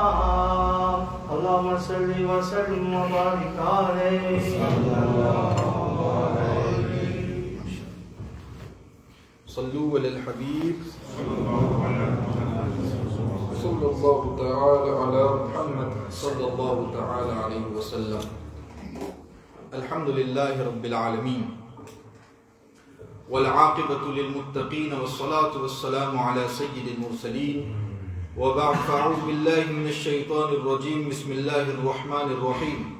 والسلام اللهم صل وسلم وبارك عليه صلوا على الحبيب صلى الله تعالى على محمد صلى الله تعالى عليه وسلم. الحمد لله رب العالمين والعاقبة للمتقين والصلاة والسلام على سيد المرسلين وبعد فأعوذ بالله من الشيطان الرجيم بسم الله الرحمن الرحيم.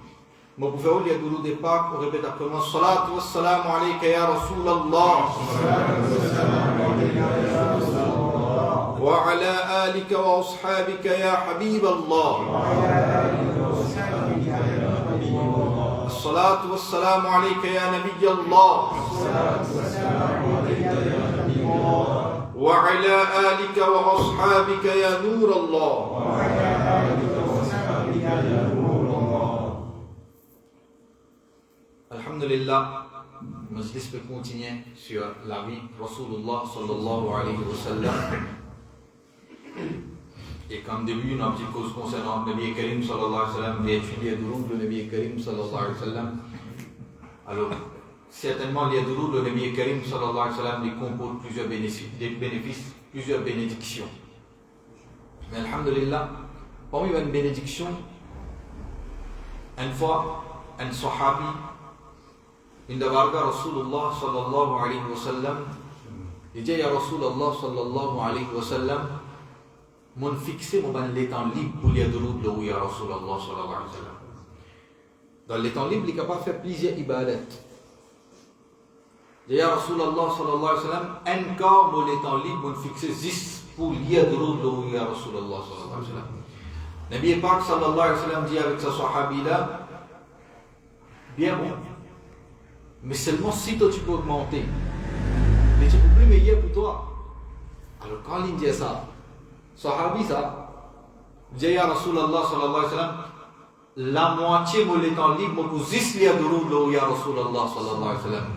مبفعول يا درود باك وربط أكرم الصلاة والسلام عليك يا رسول الله وعلى آلك وأصحابك يا حبيب الله. الصلاة والسلام عليك يا نبي الله وعلى آلك وأصحابك يا نور الله. Alhamdulillah, Majlis peut continuer sur la vie de Rasulullah sallallahu alayhi wa sallam. Et comme début, une petite cause concernant le Nabi Karim sallallahu alayhi wa sallam, d'étudier le Nabi Karim sallallahu alayhi wa sallam. Alors, certainement, les douloureux le Nabi Karim sallallahu alayhi wa sallam les comporte plusieurs bénéfices, plusieurs bénédictions. Mais alhamdulillah, parmi les bénédictions, une fois, un sahabi, une davarga Rasulullah sallallahu alayhi wa sallam, il dit ya Rasulullah sallallahu alayhi wa sallam, mon fixé mon l'étang libre pour les douloureux ya Rasulullah sallallahu alayhi wa sallam. Dans l'étang libre, il est capable de faire plusieurs ibadats. Ya Rasulullah sallallahu alayhi wa sallam, un cas mon l'étang libre, mon fixé 10 pour les douloureux ya Rasulullah sallallahu alayhi wa sallam. Nabi Pak sallallahu alayhi wa sallam dit avec sa sahabi là, bien bon. Mais seulement si toi tu peux augmenter, mais tu peux plus meilleur pour toi. Alors quand il dit ça, sahabi ça, dit ya Rasulallah sallallahu alayhi wa sallam, la moitié de l'étang libre pour 10 liens de roue ya Rasulallah sallallahu alayhi wa sallam.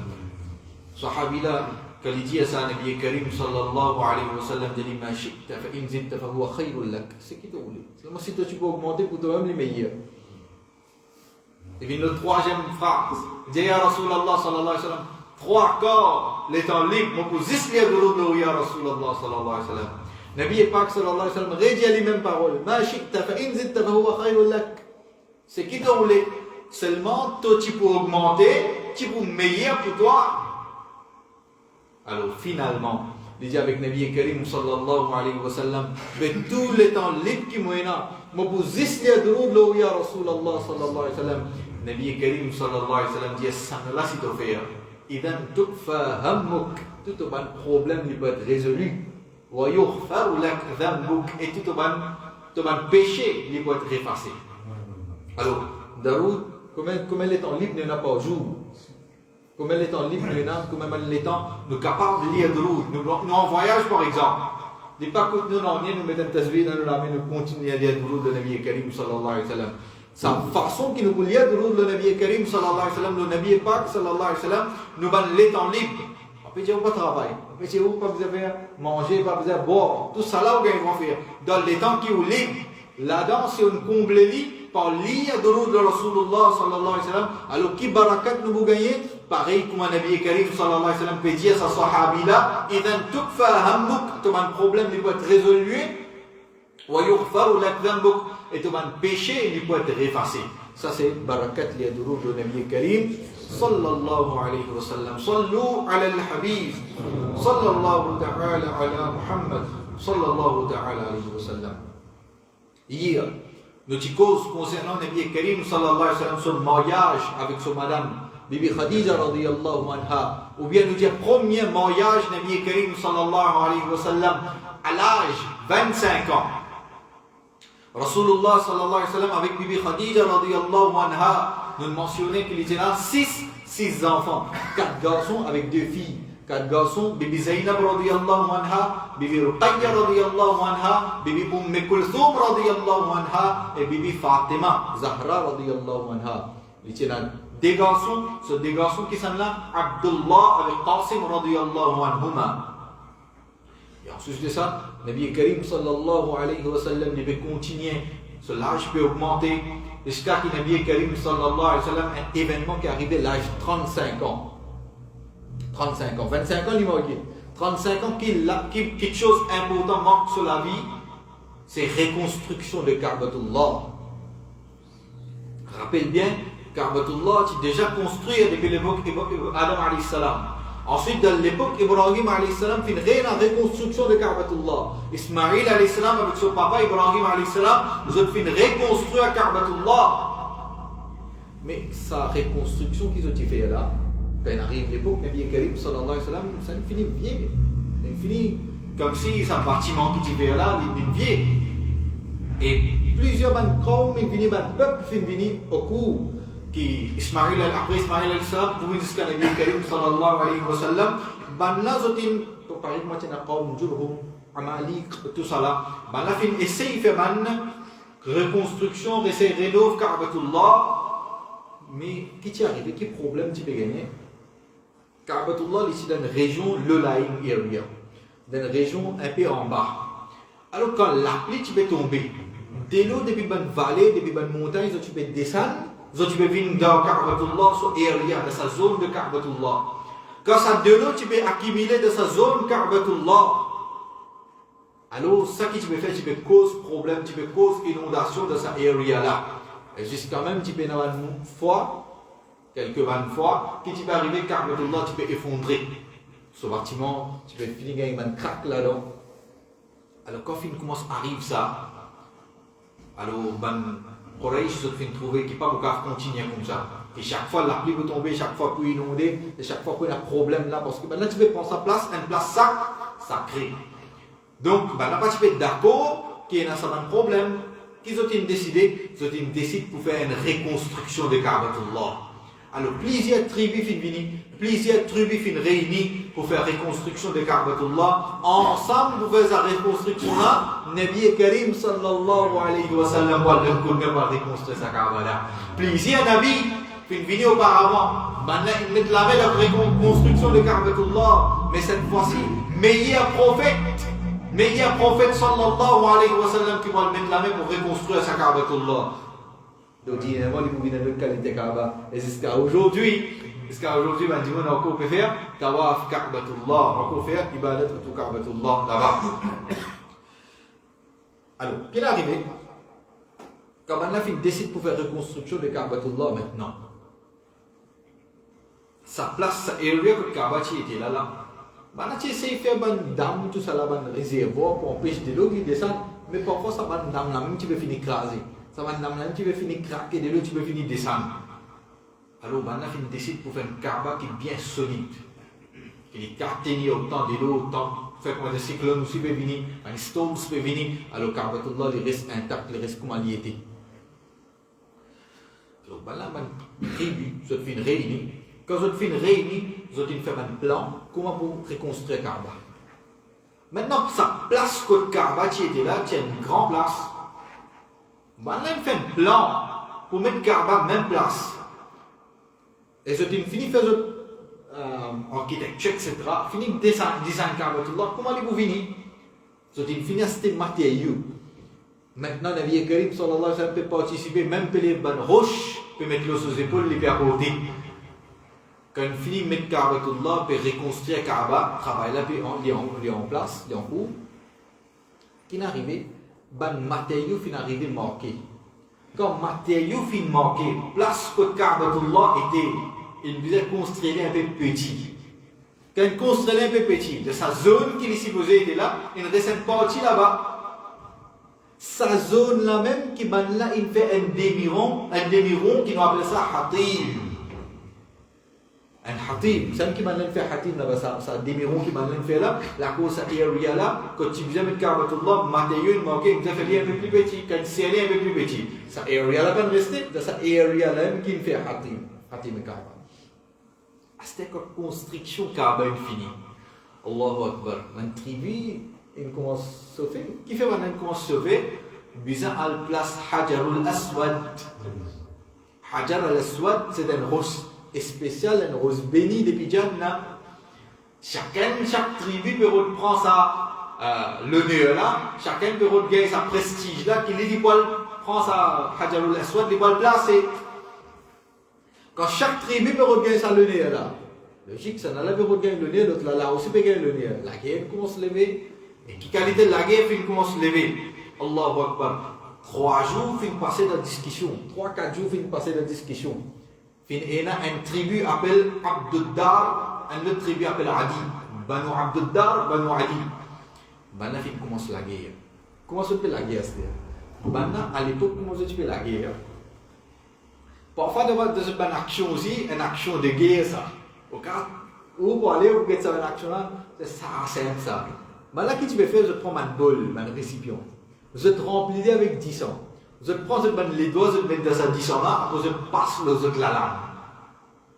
Sahabi là, quand il dit ça, Nabi Karim sallallahu alayhi wa sallam, il dit ma shi'ta fa in zidta fa huwa khayrun lak. C'est qui te voulait. Seulement si toi tu peux augmenter pour toi-même les meilleurs. Et puis notre troisième phrase, dit ya Rasulallah sallallahu alayhi wa sallam, 3 corps, l'étang libre, pour 10 liens de roue ya Rasulallah sallallahu alayhi wa sallam. Nabi Pak sallallahu alayhi wa sallam, redit les mêmes paroles, ma shi'ta fa in zidta fa huwa khayrun lak. C'est qui te voulait. Seulement toi tu peux augmenter, tu peux meilleur pour toi. Alors finalement, il dit avec Nabi Karim sallallahu alayhi wa sallam, mais tous les temps libres qui m'ont pour 10 liens de roue ya Rasulallah sallallahu alayhi wa sallam. Nabi Karim sallallahu alayhi wa sallam dit ça là c'est offert. Idan tukfa hammuk, tout un problème il peut être résolu. Wa yughfar lak dhanbuk, et tout un péché il peut être effacé. Alors, Daroud, comment les temps libres n'a pas jour. Comment les temps libres comment les temps nous capables de lire Daroud. Nous en voyage par exemple. Dis pas que nous nous mettons un tasbih dans le lame, nous continuons à lire Daroud de Nabi Karim sallallahu alayhi wa sallam. Sa façon qui nous peut lire Daroud de Nabi Karim sallallahu alayhi wa sallam, le Nabi Pak sallallahu alayhi wa sallam, nous ban les temps libres. On peut dire pas travail, on peut dire pas besoin de manger, pas besoin de boire. Tout ça là, on va faire. Dans les temps qui sont libres, là-dedans, c'est une comblée par lire Daroud de Rasulullah sallallahu alayhi wa sallam. Alors, qui barakat nous vous gagnez? Pareil comme un Nabi Karim sallallahu alayhi wa sallam peut dire à sa sahabi là, idan tukfa hammuk, ton problème il peut être résolu, wa yughfaru lak dhanbuk, et ton péché il peut être effacé. Ça c'est barakat li Daroud de Nabi Karim sallallahu alayhi wa sallam. Sallu ala al-habib sallallahu ta'ala ala Muhammad sallallahu ta'ala alayhi wa sallam. Hier, notre cause concernant Nabi Karim sallallahu alayhi wa sallam, son mariage avec son madame Bibi Khadija radiyallahu anha, ou bien nous dire premier mariage Nabi Karim sallallahu alayhi wa sallam à l'âge 25 ans. Rasulullah sallallahu alayhi wa sallam avec Bibi Khadija radiyallahu anha, nous mentionnons qu'il était là 6 enfants, 4 garçons avec 2 filles. 4 garçons, Bibi Zainab radiyallahu anha, Bibi Ruqayya radiyallahu anha, Bibi Kulthum radiyallahu anha et Bibi Fatima Zahra radiyallahu anha. Il était là des garçons, ce des garçons qui sont là, Abdullah avec Qasim radiyallahu anhuma. suite de ça, Nabi Karim sallallahu alayhi wa sallam devait continuer, ce l'âge peut augmenter, jusqu'à que Nabi Karim sallallahu alayhi wa sallam, un événement qui arrivait à l'âge de 35 ans. 35 ans, 25 ans, il m'a dit. 35 ans, quelque chose d'important manque sur la vie, c'est reconstruction de Ka'batullah. Rappelle bien, Ka'batullah est déjà construit depuis l'époque Adam alayhi salam. Ensuite, dans l'époque Ibrahim alayhi salam, fait une reconstruction de Ka'batullah. Ismaïl alayhi salam avec son papa Ibrahim alayhi salam, nous ont fait une reconstruction à Ka'batullah. Mais sa reconstruction qu'ils ont fait là, quand arrive l'époque Nabi Karim sallallahu alayhi wa sallam, ça ne finit bien. Ça finit comme si c'est un bâtiment qui était là, il vient. Et plusieurs banques, ils viennent, un peuple finit au cours. Qui après Ismaïl al-Salam, pour jusqu'à Nabi Karim sallallahu alayhi wa sallam, ban là, zotin, par exemple, tu as Qawm, Jurhum, Amalik, tout ça là, ban là, fin essaye de faire reconstruction, essaye de rénover Ka'batullah, mais qui t'y arrive, quel problème tu peux gagner? Ka'batullah, ici dans une région, le Laïm area, dans une région un peu en bas. Alors quand la pluie, tu peux tomber, dès l'eau, depuis une vallée, depuis une montagne, tu peux descendre. Tu peux venir dans Ka'batullah, sur area, dans sa zone de Ka'batullah. Quand ça de l'eau, tu peux accumuler dans sa zone Ka'batullah. Alors, ça que tu peux faire, tu peux cause problème, tu peux cause inondation dans sa area là. Et jusqu'à même, tu peux dans une fois, quelques 20 fois, que tu peux arriver Ka'batullah, tu peux effondrer. Ce bâtiment, tu peux finir avec un crack là-dedans. Alors, quand il commence à arriver ça, alors, Quraysh se fait trouver qui pas pouvoir continuer comme ça. Et chaque fois la pluie peut tomber, chaque fois peut inonder, et chaque fois qu'il y a un problème là, parce que là tu peux prendre sa place, une place sacrée. Donc là tu peux être d'accord qu'il y a un problème, qu'ils ont décidé, pour faire une reconstruction de Ka'batullah. Alors plusieurs tribus finissent réunies pour faire reconstruction de Ka'batullah. Ensemble pour faire sa reconstruction là, Nabi Karim sallallahu alayhi wa sallam va reconstruire sa Ka'bah. Plusieurs Nabi finissent auparavant. Maintenant ils mettent la reconstruction de Ka'batullah. Mais cette fois-ci, meilleur prophète sallallahu alayhi wa sallam qui va mettre la main pour reconstruire sa Ka'batullah. Donc, il y a une qualité Kaaba. Et jusqu'à aujourd'hui, on a encore pu faire Tawaf Ka'batullah, encore faire Ibadat tout Ka'batullah là-bas. Alors, qu'est-ce qui est arrivé? Quand on a décide pour faire reconstruction de Ka'batullah maintenant, sa place, sa area que Kaaba était là. On a essayé de faire une dame, tout ça là, un réservoir pour empêcher de l'eau qui descend, mais parfois ça va une dame là, même tu peux finir écraser. Ça va tu veux finir craquer de l'eau, tu veux finir descendre. Alors, on a décide pour faire une Kaaba qui est bien solide. Qui est tenir autant de l'eau, autant. Fait comme des cyclones aussi peuvent venir, un storm peut venir. Alors, Ka'batullah, il reste intact, il reste comme il était. Alors, là, une tribu, je fais une réunion. Quand je fais une réunion, je fais un plan, comment pour reconstruire Kaaba. Maintenant, sa place que Kaaba, qui était là, tu as une grande place. Maintenant, il fait un plan pour mettre Kaaba même place. Et je fini faire architecture, etc. Fini design Ka'batullah. Comment allez-vous venir? Je fini à ces matériaux. Maintenant, Nabi Karim sallallahu alayhi wa sallam peut participer, même pour les bonnes roches, peut mettre l'eau sur les épaules, les faire porter. Quand il finit de mettre Ka'batullah, peut reconstruire Kaaba, travail là, il est en place, il est en cours. Qui n'est arrivé? Ben matériaux fin arrivé marqué. Quand matériaux fin marqué, place que Ka'batullah était, il devait construire un peu petit. Quand il construisait un peu petit, de sa zone qui est supposée être là, il reste une partie là-bas. Sa zone là même qui ben là il fait un demi-rond qui nous appelle ça Hatim. Un Hatim, c'est qui ben là il fait Hatim là-bas, ça demi-rond qui ben là il fait là, la cause à area là, quand tu viens mettre Ka'batullah, matériaux il manquait, il fait un peu plus petit, quand il scellé un peu plus petit. Sa area là ben resté, de sa area là même qui fait Hatim et Kaaba. C'était une construction Kaaba infinie. Allahu Akbar. Une tribu, il commence à sauver. Qui fait maintenant commence à sauver? Bizarre à la place Hajar al-Aswad. Hajar al-Aswad, c'est une rose spéciale, une rose bénie depuis Jannah. Chaque tribu peut reprendre ça. le nez là, chacun peut regagner sa prestige là, qu'il dit prend sa Hajarul Aswad, il va le placer. Quand chaque tribu peut regagner sa le nez là, logique, ça n'a pas regagner le nez, l'autre là aussi peut gagner le nez. La guerre commence à se lever, et qui qualité de la guerre commence à se lever. Allahu Akbar. 3 jours, fin passer la discussion. 3-4 jours, fin passer la discussion. Fin ena, une tribu appelle Abduddar, une autre tribu appelle Adi. Banu Abduddar, Banu Adi. Bana fin commence la guerre. Comment se fait la guerre, c'est-à-dire? Bana, à l'époque, comment se fait la guerre? Parfois, devant une action aussi, une action de guerre, ça. Au cas où pour aller, vous faites ça, une action là, c'est ça, c'est ça. Mais là, qu'est-ce que tu peux faire? Je prends ma bol, mon récipient. Je te remplis avec 10 ans. Je prends les doigts, je te mets dans ce 10 ans là, après je passe les autres la lame.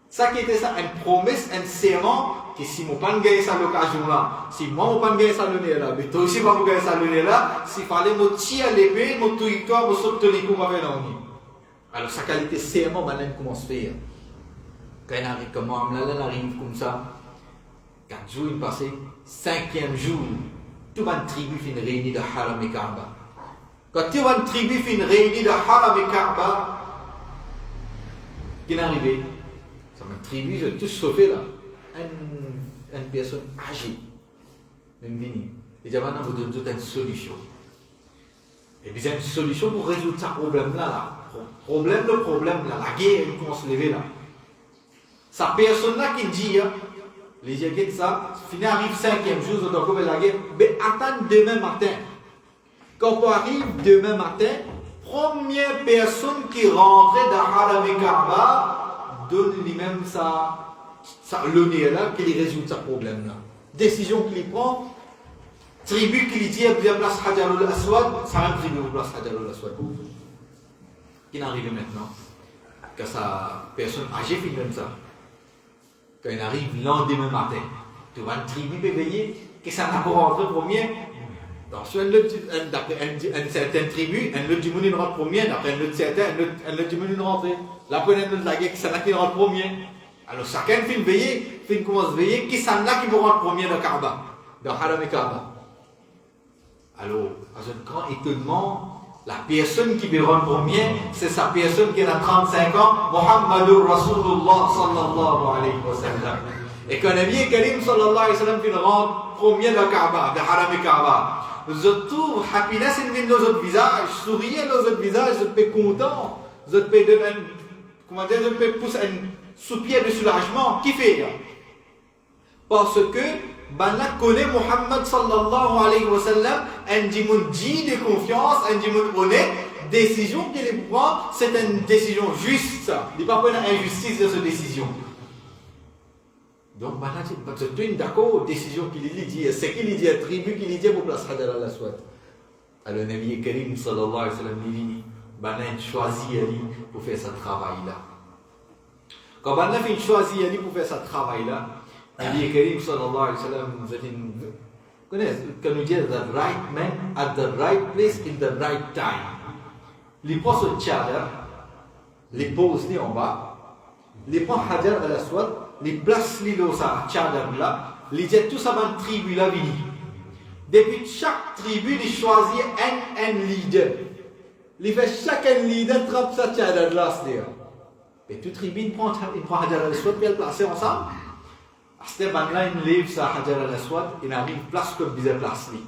Ça qui était ça, une promesse, un serment, que si mon pas gagner ça l'occasion là, si moi mon pas gagner ça le nez là, mais toi aussi pas gagner ça le nez là, s'il fallait me tirer l'épée, me tuer toi, me sauter les coups avec l'ennui. Alors sa qualité serment, maintenant commence à faire. Quand il arrive comme moi, là, arrive comme ça, 4 jours il passé, 5e jour, tout le tribu finit réuni de Haram et Kaaba. Quand tu vois une tribu finit réunie de Haram et Kaaba, qui est arrivé? Ça m'a tribu, je tout sauvé là. Une personne âgée, même vini. Et j'ai maintenant vous donne une solution. Et puis une solution pour résoudre ce problème-là. Le problème là, la guerre, elle commence à se lever là. Sa personne-là qui dit, les gens qui ça, finit arrive 5e jour, donc comme la guerre, mais attends demain matin. Quand on arrive demain matin, première personne qui rentrait dans Haram et Kaaba donne lui-même le nez là, qui résout ce problème-là. Décision qu'il prend, tribu qui lui dit, il y a place Hajarul Aswad, ça même tribu place Hajarul Aswad. Qui n'arrive maintenant? Que sa personne âgée fait même ça. Quand il arrive lendemain matin, tu vois une tribu éveillée, que ça n'a pas rentré premier. Donc, sur une certaine tribu, un autre du monde il rentre premier, après un autre certain, un autre du monde il rentre. La première de la guerre, qui s'en a qui rentre premier. Alors, chacun fait une veillée, commence à veiller, qui s'en a qui va rentrer premier dans Kaaba, dans Haram et Kaaba. Alors, à un grand étonnement, la personne qui va rentrer premier, c'est sa personne qui a 35 ans, Muhammadur Rasulullah sallallahu alayhi wa sallam. Et quand Nabi Karim sallallahu alayhi wa sallam il rentre premier dans Kaaba, dans Haram et Kaaba, je trouve happiness in nos autres visages, sourire dans nos autres visages, je suis content, je peux donner, comment dire, je peux pousser un soupir de soulagement. Qui fait? Parce que Bana connaît Muhammad sallallahu alayhi wa sallam, un djimoun dit de confiance, un djimoun honnête, décision qu'il prend, c'est une décision juste. Il n'y a pas une injustice de cette décision. Donc, c'est une d'accord décision qu'il dit, c'est qu'il dit, tribu qu'il dit pour placer Hajar al-Aswad. Alors, le Nabi Karim sallallahu alayhi wa sallam dit, Bana choisi pour faire ce travail-là. Quand Bana fait choisi pour faire ce travail-là, Nabi Karim sallallahu alayhi wa sallam nous dit the right man at the right place in the right time. Il prend ce tchadar, les pose en bas, il prend Hajar al-Aswad, il place dans sa tchadar là, il dit tout ça dans la tribu là vini. Depuis chaque tribu, il choisit un leader. Il fait chaque leader trappe sa tchadar là. Et toute tribu il prend Hajar al-Aswad et le place ensemble. C'était là, il lève sa Hajar al-Aswad, il arrive place que bizarre place li.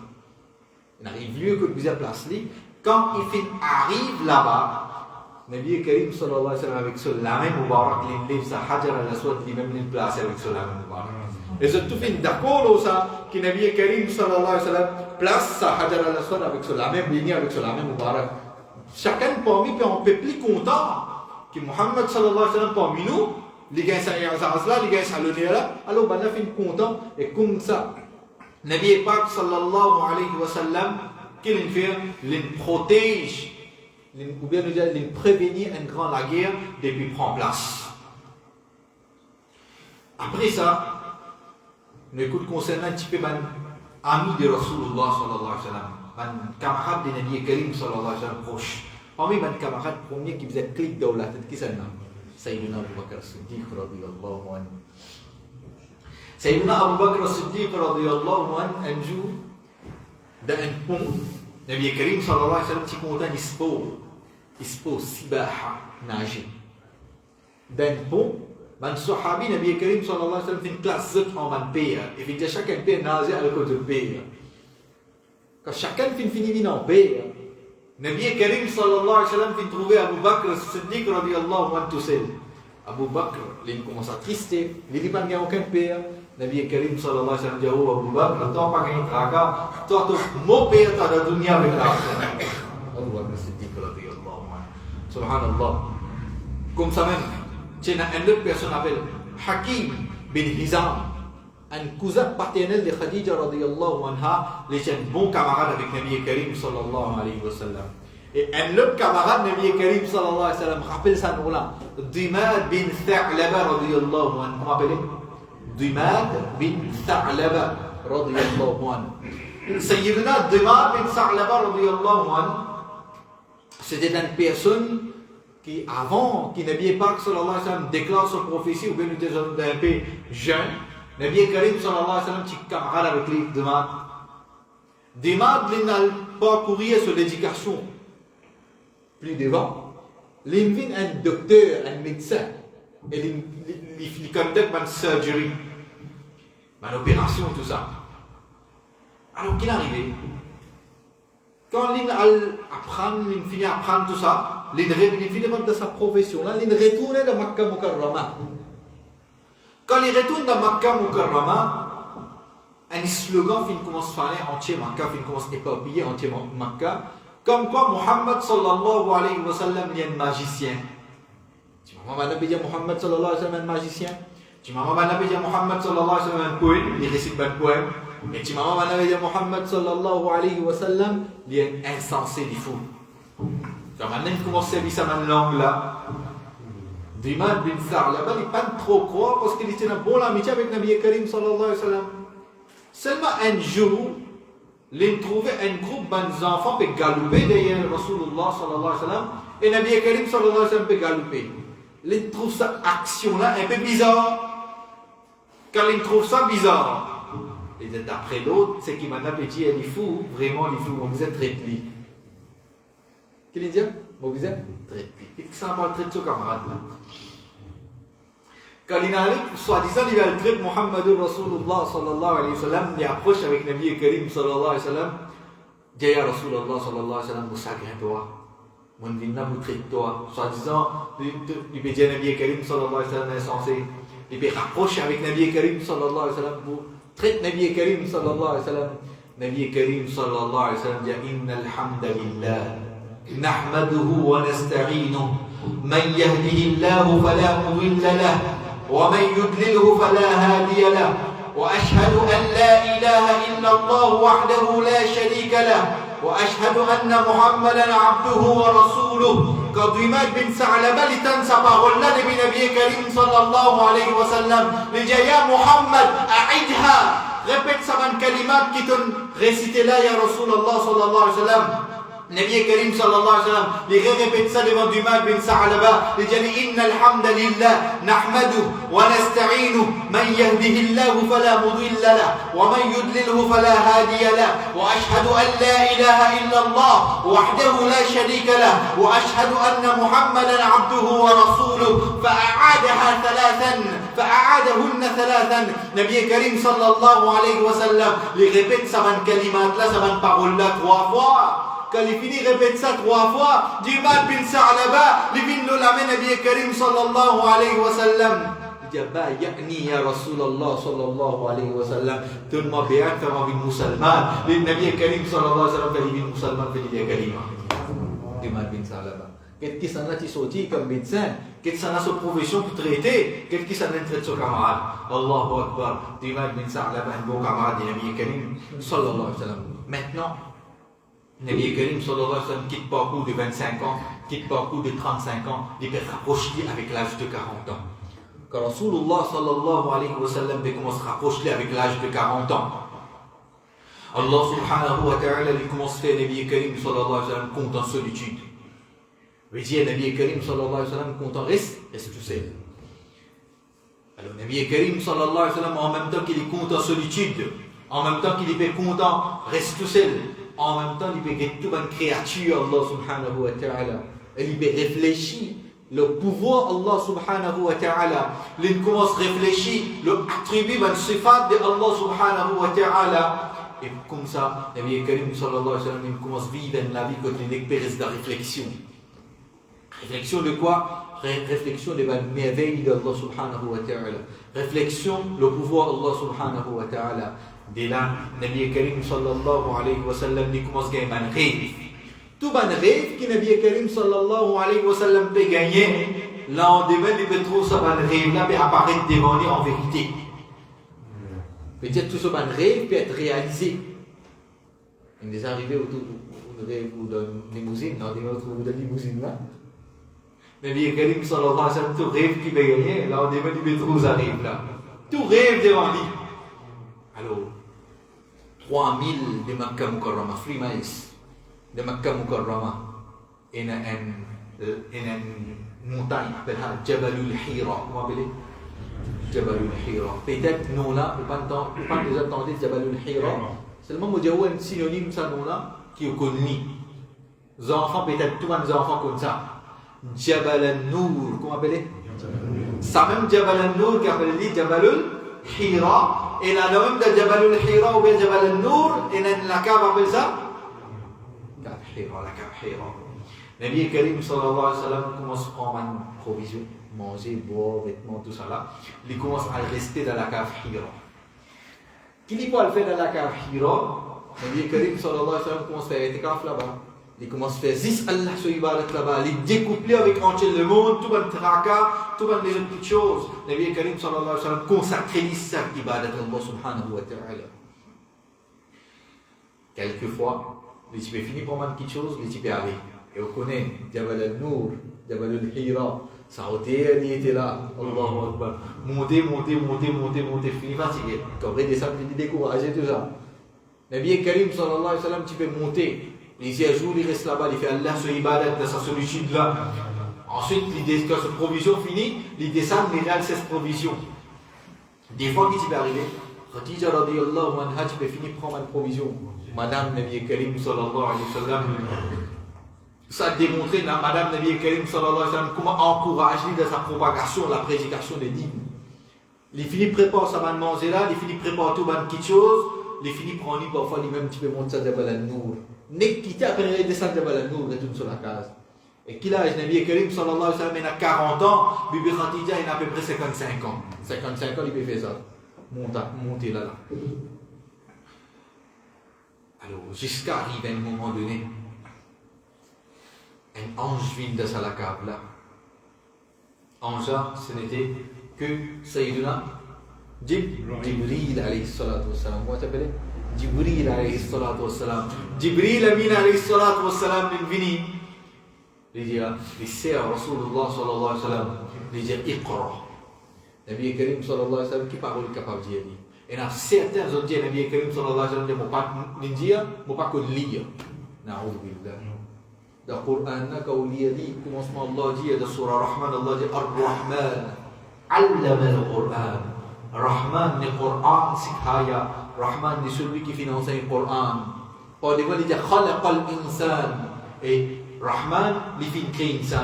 Il arrive lieu que bizarre place li. Quand il arrive là-bas, Nabi Karim sallallahu alayhi wa sallam avec ce lame Mubarak, il lève sa Hajar al-Aswad, il même le place avec ce lame Mubarak. Et c'est tout fin d'accord ça, que Nabi Karim sallallahu alayhi wa sallam place sa Hajar al-Aswad avec ce lame, béni avec ce lame Mubarak. Chacun parmi nous, on peut plus content que Muhammad sallallahu alayhi wa sallam parmi nous. Les gars, ça y est, les gars, ça le nez là. Alors, ben, on fait content. Et comme ça, Nabi Pak sallallahu alayhi wa sallam, qu'il fait, il protège, ou bien nous dire, il prévenir une grande la guerre depuis prend place. Après ça, nous écoute concernant un petit peu ben, ami de Rasulullah sallallahu alayhi wa sallam, ben, camarade de Nabi Karim sallallahu alayhi wa sallam proche. Parmi ben camarade premier qui faisait clic dans la tête, qui c'est le nom? Sayyidina Abu Bakr as-Siddiq radiyallahu anhu. Sayyidina Abu Bakr as-Siddiq radiyallahu anhu, un jour, d'un pont, Nabi Karim sallallahu alayhi wa sallam, petit content, il se pose, sibaha, nager. D'un pont, man sahabi, Nabi Karim sallallahu alayhi wa sallam, fait une classe en man paye. Et fait que chacun paye nager à l'école de paye. Quand chacun fait une finie en paye, Nabi Karim sallallahu alayhi wa sallam, fait trouver Abu Bakr as-Siddiq radiyallahu anhu tout seul. Abu Bakr, il commence à trister, il dit pas qu'il n'y a aucun père. Nabi Karim sallallahu alayhi wa sallam dit Abu Bakr, toi pas qu'il traka, toi tu mon père dans la dunya avec l'argent. Abu Bakr as-Siddiq radiyallahu anhu. Subhanallah. Comme ça même, tu as une autre personne appelée Hakim bin Hizam, un cousin paternel de Khadija radiyallahu anha, il était un bon camarade avec Nabi Karim sallallahu alayhi wa sallam. Et un autre camarade, Nabi Karim sallallahu alayhi wa sallam, rappelle ça nous-là, Dimad bin Tha'laba radiyallahu anhu. Comment appelez Dimad bin Tha'laba radiyallahu anhu. Sayyidina Dimad bin Tha'laba radiyallahu anhu, c'était une personne qui, avant qu'il Nabi Pak sallallahu alayhi wa sallam déclare son prophétie, ou bien il était un peu jeune, Nabi Karim sallallahu alayhi wa sallam, petit camarade avec lui, Dimad. Dimad, il n'a pas couru sur l'éducation. Plus devant, il vient un docteur, un médecin, et il conduit une surgery, une opération, tout ça. Alors qu'il est arrivé, quand il finit d'apprendre tout ça, il finit de sa profession, là, il retourne dans Makkah Mukarrama. Quand il retourne dans Makkah Mukarrama, un slogan commence à faire entier Makkah, commence à éparpiller entier Makkah. Comme quoi Muhammad sallallahu alayhi wa sallam est un magicien. Tu m'as dit Muhammad sallallahu alayhi wa sallam est un magicien. Tu m'as dit Muhammad sallallahu alayhi wa sallam est un poète, il récite un poème. Et tu m'as dit Muhammad sallallahu alayhi wa sallam est un insensé, il fou. Quand maintenant il commence à servir sa langue là, Dimad bin Tha'laba, il n'est pas trop croire parce qu'il était en bonne amitié avec Nabi Karim sallallahu alayhi wa sallam. Seulement un jour, il trouvait un groupe d'enfants qui galoper derrière Rasulullah sallallahu alayhi wa sallam et Nabi Karim sallallahu alayhi wa sallam peut galoper. Il trouve cette action-là un peu bizarre. Quand il trouve ça bizarre, et d'après l'autre, c'est qu'il m'a dit elle est fou, vraiment il est fou, on vous êtes traité. Qu'est-ce qu'il dit? On vous êtes traité. Qu'est-ce que ça va traiter ce camarade là? Quand il arrive, soi-disant, il va le traiter Muhammadur Rasulullah sallallahu alayhi wa sallam, il approche avec Nabi Karim sallallahu alayhi wa sallam, dit ya Rasulullah sallallahu alayhi wa sallam, vous sagrez toi, mon vinna vous traite toi, soi-disant, il peut dire Nabi Karim sallallahu alayhi wa sallam insensé, il peut rapprocher avec Nabi Karim sallallahu alayhi wa sallam, vous traite Nabi Karim sallallahu alayhi wa sallam, Nabi Karim sallallahu alayhi wa sallam dit inna alhamdulillah, nahmaduhu wa nasta'inuhu, man yahdihillahu fala mudilla lahu. ومن يضلله فلا هادي له وأشهد أن لا إله إلا الله وحده لا شريك له وأشهد أن محمدا عبده ورسوله. Quand Dimad bin Tha'laba il tente sa parole là de Nabi Karim sallallahu alayhi wa sallam, il dit ya Muhammad a'idha, répète sa man kalimat qui t'ont récité là ya Rasulullah sallallahu alayhi wa sallam. Nabi Karim sallallahu alayhi wa sallam, il répète ça devant Dimad bin Tha'laba, il dit inna alhamdulillah nahmaduhu wa nasta'inuhu man yahdihillahu fala mudilla lahu wa man yudlilhu fala hadiya lahu wa ashhadu an la ilaha illa Allah wahdahu la sharika lahu wa ashhadu anna Muhammadan abduhu wa rasuluhu. فأعادهن ثلاثا. Nabi Karim sallallahu alayhi wa sallam, il répète sa man kalimat là, sa man parole là 3 fois. Quand il finit répète ça 3 fois, Dimad bin Tha'laba, il vient de l'amener Nabi Karim sallallahu alayhi wa sallam. Il dit bah ya'ni ya Rasulullah sallallahu alayhi wa sallam, donne-moi béat fais-moi une musulmane. Le Nabi Karim sallallahu alayhi wa sallam fait une musulmane fait des kalima. Dimad bin Tha'laba. Qu'est-ce qui s'en a sorti comme médecin? Qu'est-ce qui s'en a sa profession pour traiter? Qu'est-ce qui s'en a traité son camarade? Allahu Akbar. Dimad bin Tha'laba, un bon camarade de Nabi Karim sallallahu alayhi wa sallam. Maintenant, Nabi Karim sallallahu alayhi wa sallam quitte parcours de 25 ans, quitte parcours de 35 ans, il peut rapprocher avec l'âge de 40 ans. Quand Rasulullah sallallahu alayhi wa sallam commence à rapprocher avec l'âge de 40 ans, Allah subhanahu wa ta'ala commence à faire Nabi Karim sallallahu alayhi wa sallam compte en solitude. Il dit Nabi Karim sallallahu alayhi wa sallam compte en reste tout seul. Alors Nabi Karim sallallahu alayhi wa sallam en même temps qu'il compte en solitude, En même temps qu'il est content, reste tout seul. En même temps, il peut être toute une créature, Allah subhanahu wa ta'ala. Il peut réfléchir. Le pouvoir Allah subhanahu wa ta'ala. Il commence à réfléchir. L'attribut, le sifat de Allah subhanahu wa ta'ala. Et comme ça, Nabi Karim sallallahu alayhi wa sallam, il commence à vivre la vie quand il est de réflexion. Réflexion de quoi? Réflexion de la merveille d'Allah subhanahu wa ta'ala. Réflexion, le pouvoir Allah subhanahu wa ta'ala. Dès là, Nabi Karim sallallahu alayhi wa sallam, il commence à gagner un rêve. Tout un rêve que Nabi Karim sallallahu alayhi wa sallam peut gagner, là on devait il peut trouver ça un rêve là, peut apparaître devant lui en vérité. Peut-être tout ce rêve peut être réalisé. Il est arrivé autour d'un rêve ou d'une limousine, non, il retrouve de limousine là. Nabi Karim sallallahu alayhi wa sallam, tout rêve qui peut gagner, là on devait il peut trouver ça rêve là. Tout rêve devant lui. Alors, 3000 de Makkah Mukarrama, 3 miles de Makkah Mukarrama, il y a une montagne appelée Jabalul Hira. Comment appelez Jabalul Hira. Peut-être nous là, vous ne pas déjà entendu Jabalul Hira. Seulement, vous avez un synonyme de ça nous là qui est connu. Les enfants, peut-être tous les enfants comme ça. Jabal al-Nour, comment appelez ça même Jabal al-Nour qui appelle Jabalul Hira. Et là, le même de Jabal al-Hira ou bien Jabal al-Nour, et la cave appelle ça Cave Hira, la cave Hira. Nabi Karim sallallahu alayhi wa sallam commence à prendre une provision, manger, boire, vêtements, tout ça là. Il commence à rester dans la cave Hira. Qui dit quoi le fait dans la cave Hira? Nabi Karim sallallahu alayhi wa sallam commence à faire itikaf là-bas. Il commence à faire 10 Allah sur ibadat là-bas. Il découple avec entier le monde, tout le tracas, tout les autres petites choses. Nabi Karim sallallahu alayhi wa sallam consacre sa ibadat Allah subhanahu wa ta'ala. Quelquefois, les types finissent par une petite chose, les types arrivent. Et on connaît Jabal al-Nour, Jabal al-Hira. Ça a été, il était là. Allahu Akbar. Monter, fini fatigué. Quand on descend, il est découragé, tout ça. Nabi Karim sallallahu alayhi wa sallam, tu peux monter. Les jours, il reste là-bas, il fait Allah sur ibadat de sa solitude là. Ensuite, quand cette provision finit, il descend, il réalise cette provision. Des fois, qu'est-ce qui peut arriver? Khadija radiyallahu anha, tu peux finir prendre une provision. Madame Nabi Karim sallallahu alayhi wa sallam, ça a démontré, Madame Nabi Karim sallallahu alayhi wa sallam, comment encourager dans sa propagation, la prédication des dîmes. Il finit prépare sa main manger là, il finit prépare tout une petite chose, il finit prendre parfois lui-même, tu peux monter ça devant la nour. N'est quitté après descendre devant la nour, retourne sur la case. Et qu'il a, Nabi Karim sallallahu alayhi wa sallam, il a 40 ans, Bibi Khadija, il a à peu près 55 ans. 55 ans, il peut faire ça. Monter là. Alors, jusqu'à arriver à un moment donné, un ange vient de la cave là. Ange, ce n'était que Sayyiduna Jibril alayhi salatu wassalam. Comment t'appelles Jibril alayhi salatu wassalam. Jibril amin alayhi salatu wassalam, il vient. Il dit, il sert Rasulullah sallallahu alayhi wa sallam. Il dit, Iqra. Nabi Karim sallallahu alayhi wa sallam, qui parole capable de dire? Et il y a certains autres dit, Nabi Karim sallallahu alayhi wa sallam, je ne peux pas lire. Na'udhu billah. Dans le Coran, quand on lit, commencement Allah dit, dans la surah Rahman, Allah dit, Ar-Rahman, allama al-Qur'an. Rahman, le Coran, c'est Haya. Rahman, c'est celui qui finance le Coran. Or, des fois, il dit, Khalaqa al-insan. Et Rahman, il finit créer insan.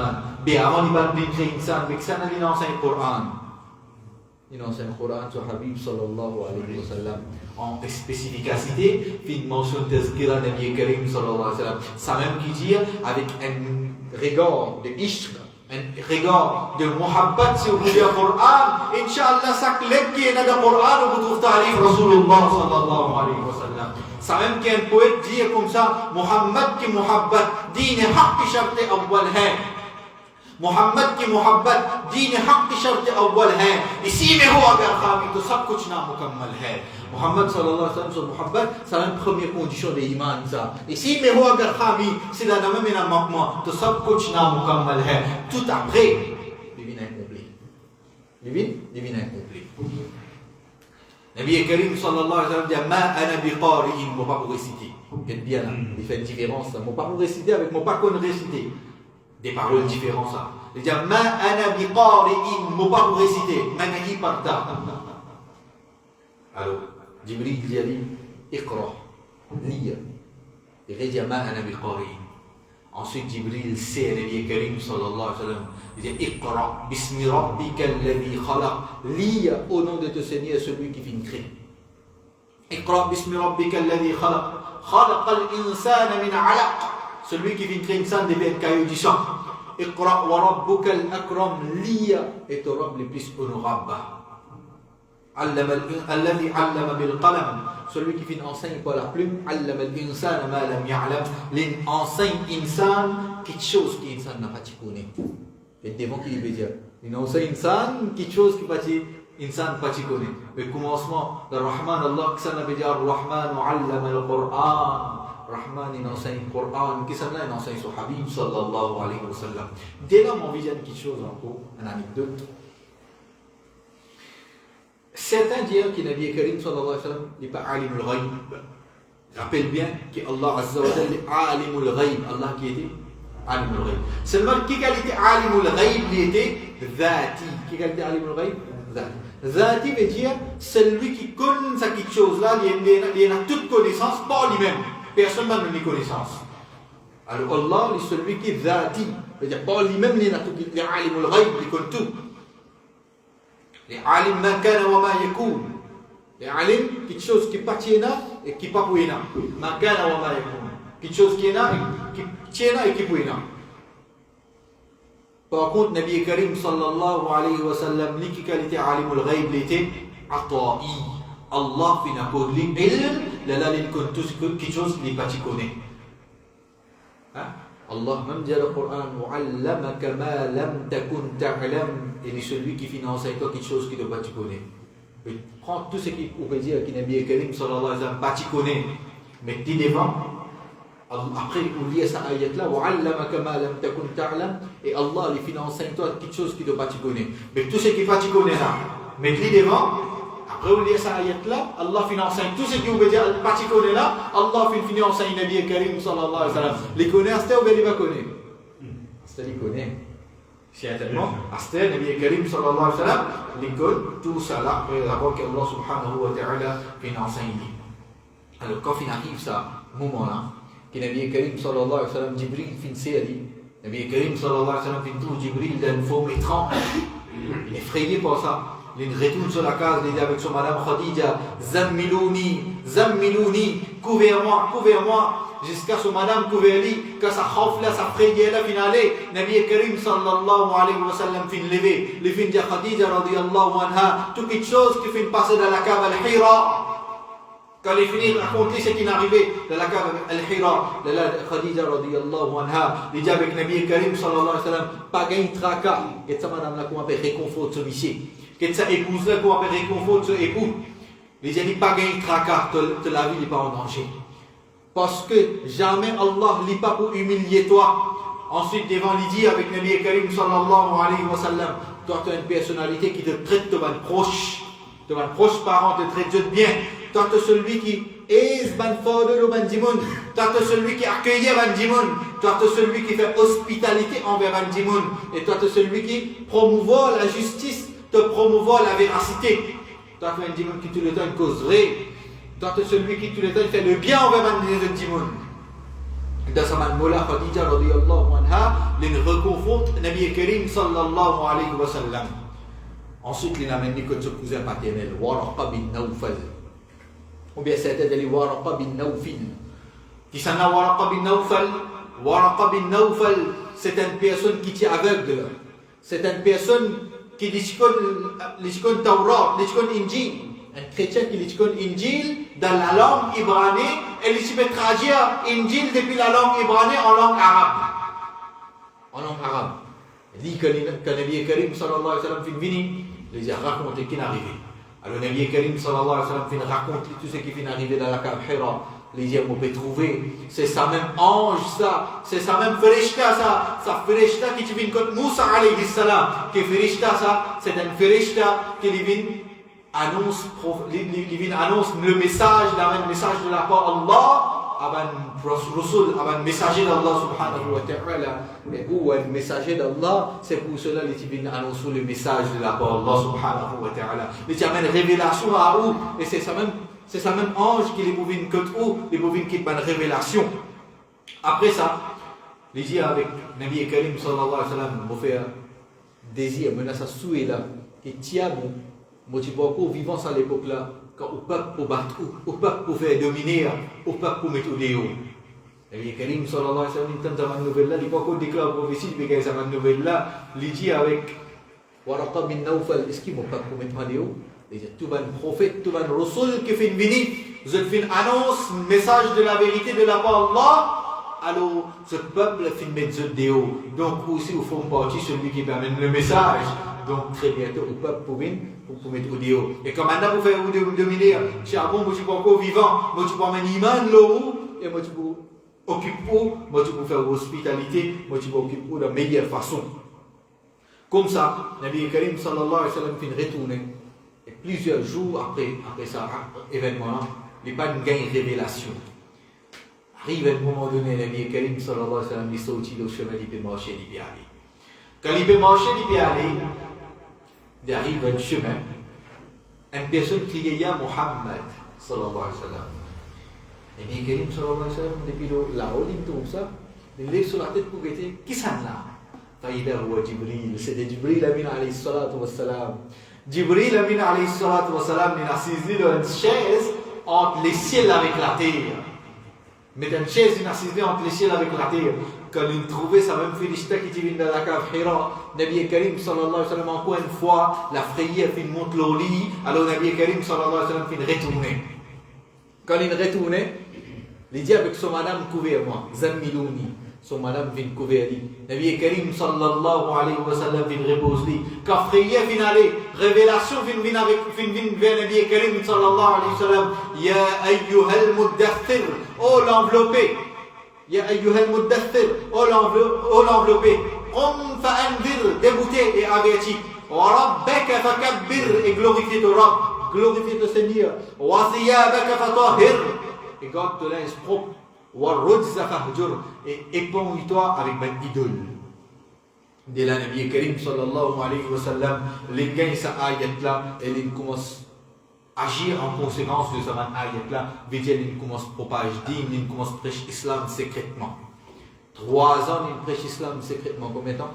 Mais avant, il va créer insan. Mais ça, il finance le Coran. Il enseigne le Coran sur Habib sallallahu alayhi wa sallam. En spécificité, il mentionne Tazkira Nabi Karim sallallahu alayhi wa sallam. Ça même qui dit avec un regard de ishq, un regard de muhabbat, si vous voulez le Coran, Inch'Allah, ça clé qui est dans le Coran, vous trouvez Tarif Rasulullah sallallahu alayhi wa sallam. Ça même qu'un poète dit comme ça, Muhammad ki muhabbat, dîne haqq shart awwal hai. Mohammad की मोहब्बत दीन हक की शर्त अव्वल है इसी में हो अगर खामी तो सब कुछ नामुकम्मल है मोहम्मद सल्लल्लाहु अलैहि वसल्लम से मोहब्बत c'est la première condition de l'iman ça ici mais हो अगर खामी c'est la même में ना manquement तो सब कुछ नामुकम्मल है tout après divin incomplet divin incomplet Nabi Karim sallallahu alayhi wa sallam dit ma ana biqari'in mon pas pour réciter quelle bien là il fait une différence mon pas pour réciter avec mon pas qu'on réciter des paroles différentes ça. Il dit ma ana biqari'in, mon pas pour réciter, manahi parta. Alors, Jibril lui a dit Iqra, lis. Il a dit Ma ana biqari. Ensuite, Jibril sait à Nabi Karim sallallahu alayhi wa sallam. Il dit Iqra, bismi rabbika alladhi khalaq. Lis au nom de ton Seigneur, celui qui vient créer. Iqra, bismi rabbika alladhi khalaq. Khalaq al-insana min alaq. Celui qui vient créer l'insan devient un caillou du sang. Iqra wa rabbuka al-akram. Lis et ton Rabb le plus honorable. Alladhi allama bil qalam. Celui qui fait enseigne par la plume, allama al-insana ma lam ya'lam. L'enseigne insan quelque chose qui insan n'a pas connu. Et devant qui veut dire, il enseigne insan quelque chose qui pas insan pas connu. Le commencement de Rahman Allah qui ça veut dire Rahman allama al-Qur'an. Rahman il enseigne le Coran, qui ça il enseigne son Habib sallallahu alayhi wa sallam. Dès là on visionne quelque chose encore, une anecdote. Certains diront que Nabi Karim sallallahu alayhi wa sallam n'est pas alim al-ghaib. Rappelle bien qu'Allah azza wa jalla est alim al-ghaib. Allah qui était alim al-ghaib. Seulement qui était alim al-ghaib, il était dhati. Qui était alim al-ghaib? Dhati. Dhati veut dire celui qui connaît quelque chose là, il a toute connaissance par lui-même. Personne n'a de connaissance. Alors Allah est celui qui est dhati. veut dire par lui-même il a tout. Il est alim al-ghaib, il connaît tout. Alim ma kana wa ma yakun. Alim quelque chose qui appartient et qui pas pour ina. Ma kana wa ma yakun. Quelque chose qui est là qui tient et qui pour ina. Par contre Nabi Karim sallallahu alayhi wa sallam li qui qualité alimul ghaib l'été ata'i. Allah fi n'apporte li ilm la la li kun tout quelque chose qui pas connaît. Allah même dit dans le Coran Wa'allamaka ma lam takun ta'lam. Il est celui qui finance avec toi quelque chose qui ne pas tu connais. Prends tout ce qui pourrait dire que Nabi Karim sallallahu alayhi wa sallam pas tu connais. Mets-tu devant. Après on lit cette ayat là Wa'allamaka ma lam takun ta'lam. Et Allah il finance avec toi quelque chose qui ne pas tu connais. Mais tout ce qui pas tu connais là. Mets-tu devant. Après on lit cette ayat là Allah finance avec tout ce qui pourrait dire pas tu connais là. Allah finance avec Nabi Karim sallallahu alayhi wa sallam. Les connaît c'est ou bien il va connaître. C'est il connaît. Certainement, Astel, Nabi Karim sallallahu alayhi wa sallam, l'école, tout ça là, d'abord qu'Allah subhanahu wa ta'ala fait enseigner. Alors quand il arrive ça, moment là, que Nabi Karim sallallahu alayhi wa sallam, Jibril fin série, Nabi Karim sallallahu alayhi wa sallam fin tout Jibril d'une forme étrange, il est effrayé par ça. Il retourne sur la case, il dit avec son madame Khadija, Zammilouni, couvrez-moi, jusqu'à ce madame couvert-lui, que sa khawf là, sa prière là, finale, Nabi Karim sallallahu alayhi wa sallam fin levé, le fin de Khadija radiyallahu anha, toute quelque chose qui fait passer dans la cave al-Hira. Quand il finit de raconter ce qui est arrivé dans la cave al-Hira, Khadija radiyallahu anha, il dit avec Nabi Karim sallallahu alayhi wa sallam, pas gain tracas, et ça madame là, qu'on appelle réconfort ce monsieur. Que sa épouse là qu'on appelle réconfort ce époux. Il dit pas gain tracas, la vie n'est pas en danger. Parce que jamais Allah n'est pas pour humilier toi. Ensuite, devant l'idée avec Nabi Karim sallallahu alayhi wa sallam, toi tu as une personnalité qui te traite de ban proche parent te traite de bien. Toi tu es celui qui est ban fadel au ban dimoun. Toi tu es celui qui accueille ban dimoun. Toi tu es celui qui fait hospitalité envers ban dimoun. Et toi tu es celui qui promouvoit la justice, te promouvoit la véracité. Toi tu es un dimoun qui tout le temps causerait. Toi tu es celui qui tout le temps fait le bien envers ban dimoun. Dans sa man Moula Khadija radiyallahu anha, il reconforte Nabi Karim sallallahu alayhi wa sallam. Ensuite, il a amené que son cousin paternel, Waraqa bin Nawfal. Ou bien c'était d'aller Waraqa bin Nawfil. Qui s'en a Waraqa bin Nawfal? Waraqa bin Nawfal, c'est une personne qui est aveugle. C'est une personne qui dit qu'on Taurat, dit qu'on Injil. Un chrétien qui dit qu'on Injil dans la langue ibranique, et il peut traduire Injil depuis la langue ibranique en langue arabe. Il dit que Nabi Karim sallallahu alayhi wa sallam fin vini, il a raconté qu'il est arrivé. Alors Nabi Karim sallallahu alayhi wa sallam fin raconte tout ce qui fin arrivé dans la cave Hira. Il dit on peut trouver, c'est ça même ange ça, c'est ça même Ferishta ça, ça Ferishta qui vient contre Moussa alayhi salam, qui Ferishta ça, c'est un Ferishta qui vient annonce le message, le message de la part d'Allah. Rasul, un messager d'Allah subhanahu wa ta'ala. Mais où un messager d'Allah, c'est pour cela qu'il vient annoncer le message de la part d'Allah subhanahu wa ta'ala. Il y a une révélation à où, et c'est ça même, c'est ça même ange qui les pouvait que ou les pouvait qui une révélation. Après ça, les dit avec Nabi Karim sallallahu alayhi wa sallam, vous fait désir, menace à souhait là, qui tient mon encore vivant à l'époque là, quand au peuple pour battre, au peuple pour faire dominer, au peuple pour mettre au déo. Nabi Karim sallallahu alayhi wa sallam, il entend cette nouvelle là, il pas encore déclaré prophétie, mais quand cette nouvelle là, il dit avec Waraqa bin Nawfal, est-ce qu'il m'a pas pour mettre au déo? Il dit tout le prophète, tout le rasoul qui fait une venue, vous avez fait une annonce, un message de la vérité de la part d'Allah. Alors, ce peuple fait mettre ce déo. Donc, aussi, au fond, partie celui qui permet le message. Donc, très bientôt, le peuple pour mettre au déo. Et comme maintenant, vous faites vous dominer, c'est bon, moi, tu peux encore vivant, moi, tu peux amener iman là-haut, et moi, tu peux occuper, moi, tu peux faire l'hospitalité, moi, tu peux occuper de la meilleure façon. Comme ça, Nabi Karim sallallahu alayhi wa sallam fait retourner. Et plusieurs jours après ça, événement-là, il n'y a pas une gagne révélation. Arrive à un moment donné, Nabi Karim sallallahu alayhi wa sallam, il sortit au chemin, il peut marcher, il peut aller. Quand il peut marcher, il peut aller, il arrive à un chemin, une personne qui est Muhammad sallallahu alayhi wa sallam. Nabi Karim sallallahu alayhi wa sallam, depuis là-haut, il trouve ça, il lève sur la tête pour guetter, qui s'en là? فإذا هو جبريل c'était Jibril Amin alayhi salatu wa salam. Jibril Amin alayhi salatu wa salam il a saisi une chaise entre les ciels avec la terre. Mais une chaise il a saisi entre les ciels avec la terre. Quand il trouvait ça même Philista qui vient dans la cave Hira, Nabi Karim sallallahu alayhi wa sallam encore une fois la frayeur fait monte le lit. Alors Nabi Karim sallallahu alayhi wa sallam fait retourner. Quand il retournait, il dit avec son madame couvert-moi, Zammilouni. Son madame vient couvrir lui. Nabi Karim sallallahu alayhi wa sallam vient reposer lui. Quand frayeur vient aller, révélation vient avec Nabi Karim sallallahu alayhi wa sallam. Ya ayyuhal muddathir, oh l'enveloppé. Ya ayyuhal muddathir, oh l'enveloppé. Qum fa'andir, débouté et averti. Wa rabbaka fakabbir, et glorifie ton Rabb, glorifie ton Seigneur. Wa thiyabaka fatahhir, et garde ton linge propre. Et éponge-toi avec ma idole. Dès là, Nabi Karim sallallahu alayhi wa sallam, les gagne sa ayat là, et il commence à agir en conséquence de sa ayat là, il commence à propager digne, il commence à prêcher l'islam secrètement. 3 ans, il prêche l'islam secrètement. Combien de temps?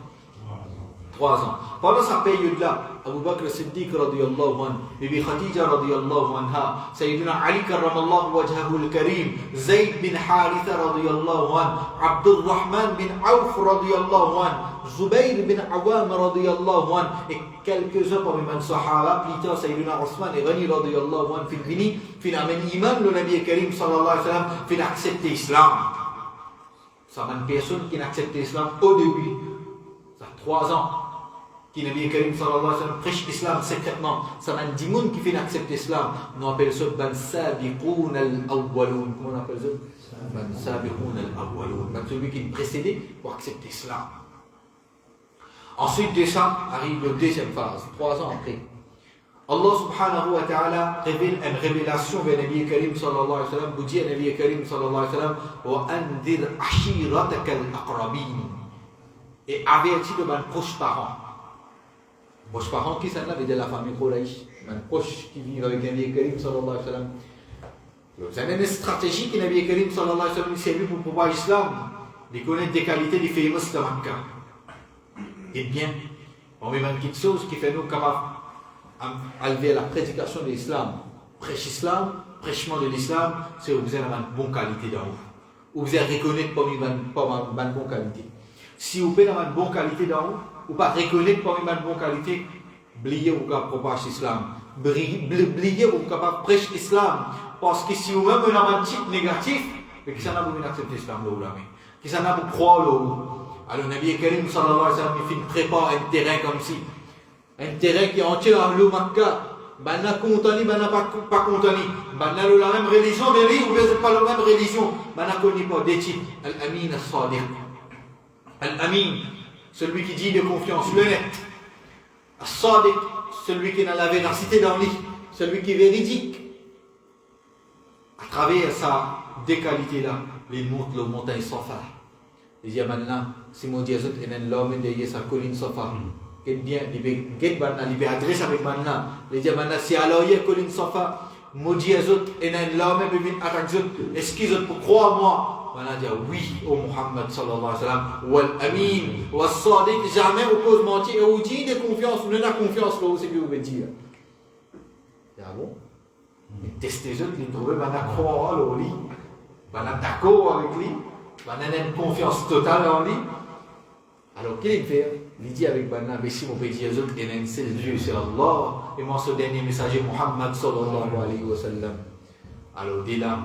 3 ans. Pendant sa période-là, Abu Bakr Siddiq radiyallahu anhu, Bibi Khadija radiyallahu anha, Sayyidina Ali karramallahu wajhahu al-karim, Zayd bin Haritha radiyallahu anhu, Abdurrahman bin Auf radiyallahu anhu, Zubayr bin Awam radiyallahu anhu, et quelques-uns parmi les Sahaba, plus tard Sayyidina Osman et Ghani radiyallahu anhu, fin amène iman le Nabi Karim sallallahu alayhi wa sallam, fin accepter l'islam. Ça m'a une personne qui n'accepte l'islam au début. Ça a 3 ans. Qui Nabi Karim sallallahu alayhi wa sallam prêche l'islam secrètement. Ça m'a 10 personnes qui viennent accepter l'islam. On appelle ça ban sabiqoun al-awwaloun. Comment on appelle ça? Ban sabiqoun al-awwaloun. Celui qui est précédé pour accepter l'islam. Ensuite de ça, arrive la deuxième phase, 3 ans après. Allah subhanahu wa ta'ala révèle une révélation vers Nabi Karim sallallahu alayhi wa sallam. Vous dites à Nabi Karim sallallahu alayhi wa sallam, wa andir ashiratak al-aqrabin. Et avertis de mes proches parents. Proches parents qui sont là, de la famille Quraysh, mes proches qui vivent avec Nabi Karim sallallahu alayhi wa sallam. C'est une stratégie que Nabi Karim sallallahu alayhi wa sallam s'est vu pour propager l'islam. Il connaît des qualités des fameux de Makkah. Et bien, on met une petite chose qui fait nous capables à lever la prédication de l'islam. Prêchement de l'islam, c'est où vous avez une bonne qualité d'en haut. Où vous avez reconnaître pas une bonne qualité. Si vous avez une bonne qualité d'en haut, ou pas reconnaître pas une bonne qualité, oubliez vous capable propager l'islam. Oubliez vous capable prêcher l'islam. Parce que si vous avez un type négatif, mais qui s'en a pour accepter l'islam là, qui s'en a pour croire là. Alors, Nabi Karim sallallahu alayhi wa sallam, il prépare un terrain comme ci. Un terrain qui est entier à l'eau Makkah. Banna contani, banna pas contani. Banna la même religion, mais lui, vous n'êtes pas la même religion. Banna connaît pas des types. Al-Amin al-Sadiq. Al-Amin, celui qui dit de confiance, le net. Al-Sadiq, celui qui a la véracité dans lui, celui qui est véridique. À travers sa déqualité-là, il monte la montagne Safa. Il dit maintenant, si mon Dieu est un homme derrière sa colline Safa, qu'il bien, il va adresser avec maintenant. Il dit maintenant, si alors il y a colline Safa, maudit les autres, et l'homme peut venir attaquer les autres. Est-ce qu'ils ont pour croire moi? On a dit oui au Muhammad sallallahu alayhi wa sallam, ou al-amin, ou al-sadiq, jamais oppose mentir, et on dit de confiance, on a confiance là où c'est que vous veut dire. Ah bon? Tester les autres, ils trouvent, on a croire là au lit, on a d'accord avec lui, on a une confiance totale en lui. Alors, qu'est-ce qu'il fait? Il dit avec Banna, mais si mon pays dit aux autres, il y a un seul Dieu, c'est Allah, et moi, ce dernier messager, Muhammad sallallahu alayhi wa sallam. Alors, dès là,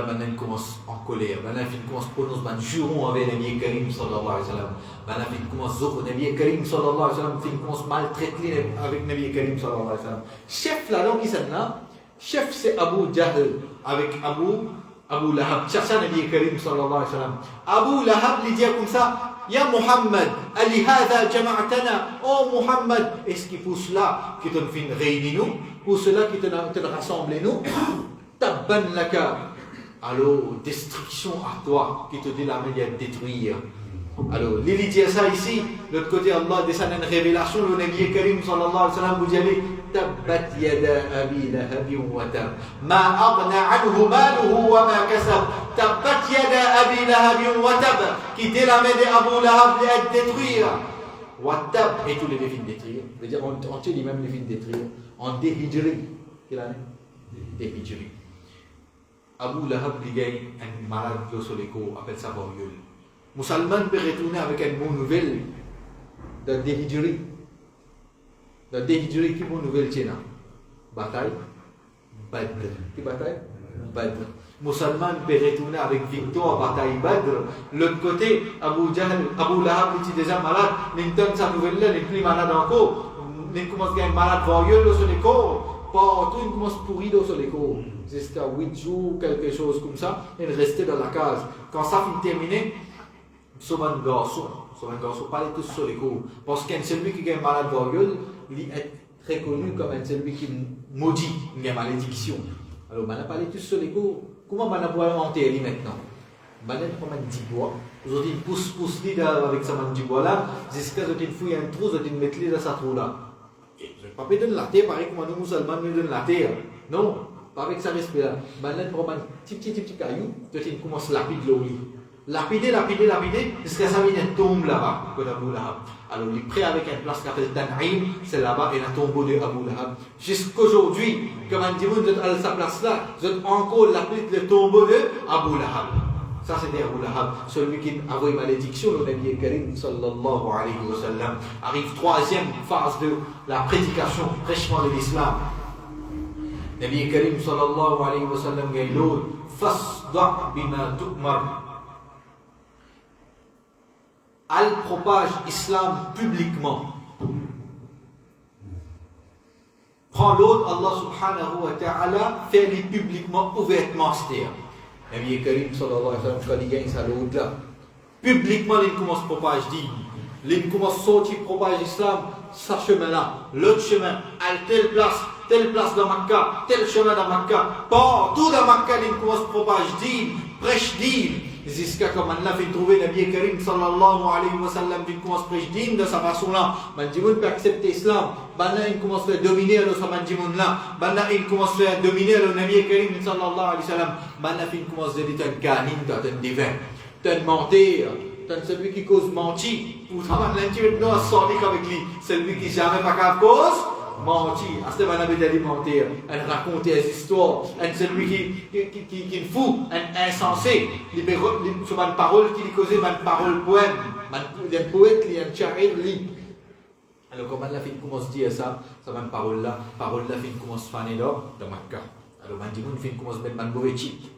maintenant, il commence en colère. Maintenant, il commence à prononcer un juron avec Nabi Karim sallallahu alayhi wa sallam. Maintenant, il commence à Nabi Karim sallallahu alayhi wa sallam. Il commence à maltraiter avec Nabi Karim sallallahu alayhi wa sallam. Chef, là, donc, il s'en a. Chef, c'est Abu Jahl avec Abu Lahab. C'est ça, Nabi Karim sallallahu alayhi wa sallam. Abu Lahab, il dit comme ça, Ya Muhammad, Ali hadha jama'atana. Oh Muhammad, est-ce qu'il pour cela qui te fait réunir nous? Pour cela qui te rassemble nous? Tabban laka. Alors, destruction à toi, qui te dit la manière de détruire. Alors, Lili dit ça ici, de l'autre côté, Allah descend une révélation, le Nabi Karim sallallahu alayhi wa sallam vous dit Tabbat yada abi lahabi wa tab. Ma aghna anhu maluhu wa ma kasab. Tabbat yada abi lahabi wa tab. Qui dit la main d'Abu Lahab de détruire. Wa tab, et tous les défis de détruire. C'est-à-dire, on tient même les défis de détruire. En déhijri. Quelle année? Déhijri. Abu Lahab il gagne un malade sur les cours, appelle ça Boriol. Musulman peut retourner avec une bonne nouvelle de Déhijri. De Déhijri, qui bonne nouvelle tient là? Bataille Badr. Qui bataille? Badr. Musulman peut retourner avec victoire, bataille Badr. L'autre côté, Abu Lahab était déjà malade, il donne sa nouvelle là, il n'est plus malade encore. Il commence à gagner un malade Boriol sur les cours. Partout, il commence à pourrir sur les cours. Jusqu'à 8 jours, quelque chose comme ça, il restait dans la case. Quand ça finit terminé, sauve un garçon, pas les tous sur les cours. Parce qu'un celui qui est malade Boriol, il est très connu comme un celui qui maudit, il a malédiction. Alors, on n'a pas les tous sur les cours. Comment on va monter lui maintenant? On va prendre un 10 bois. Aujourd'hui, il pousse avec sa main 10 bois là, jusqu'à ce qu'il fouille un trou, il met dans sa trou là. Je ne vais pas donner la terre, pareil comme nous musulmans nous donnent la terre. Non, pas avec ça respect là. Maintenant, pour un petit caillou, il commence à lapider l'eau. Lapider, jusqu'à ça, il y a une tombe là-bas, comme Abu Lahab. Alors, il est prêt avec une place qui s'appelle Tan'im, c'est là-bas, et un tombeau de Abu Lahab. Jusqu'aujourd'hui, comme on dit, vous êtes à sa place là, vous êtes encore lapide le tombeau de Abu Lahab. Ça, c'était Abu Lahab, celui qui a une malédiction, le Nabi Karim sallallahu alayhi wa sallam. Arrive troisième phase de la prédication, prêchement de l'islam. Nabi Karim sallallahu alayhi wa sallam dit Fasda' bima tu'mar. Elle propage l'islam publiquement. Prends l'autre, Allah subhanahu wa ta'ala, fait-le publiquement, ouvertement, c'est-à-dire. Nabi Karim sallallahu alayhi wa sallam, quand il gagne sa l'autre là, publiquement, il commence à propager dit, il commence à sortir, propager l'islam, ce chemin-là, l'autre chemin, à telle place dans Makkah, tel chemin dans Makkah, partout dans Makkah, il commence à propager dit, prêche dit, jusqu'à comme Allah fait trouver Nabi Karim sallallahu alayhi wa sallam, il commence à prêcher dit de sa façon-là, Mandimoun peut accepter l'islam, Bana il commence à faire dominer le Mandimoun là, Bana il commence à faire dominer le Nabi Karim sallallahu alayhi wa sallam, Bana il commence à dire t'es un ganin, t'es un divin, t'es un menteur, t'es celui qui cause mentir, pour ça maintenant à sortir avec lui, celui qui jamais pas capable cause mentir, à ce moment-là, il mentir, elle raconte des histoires, elle celui qui est fou, un insensé, sur une parole qui causait une parole poème, un poète, un chahir, alors comment la fille commence à dire ça, ça même parole-là, fille commence à faner dans Makkah. Alors Mandimoun fille commence à mettre un mauvais chic.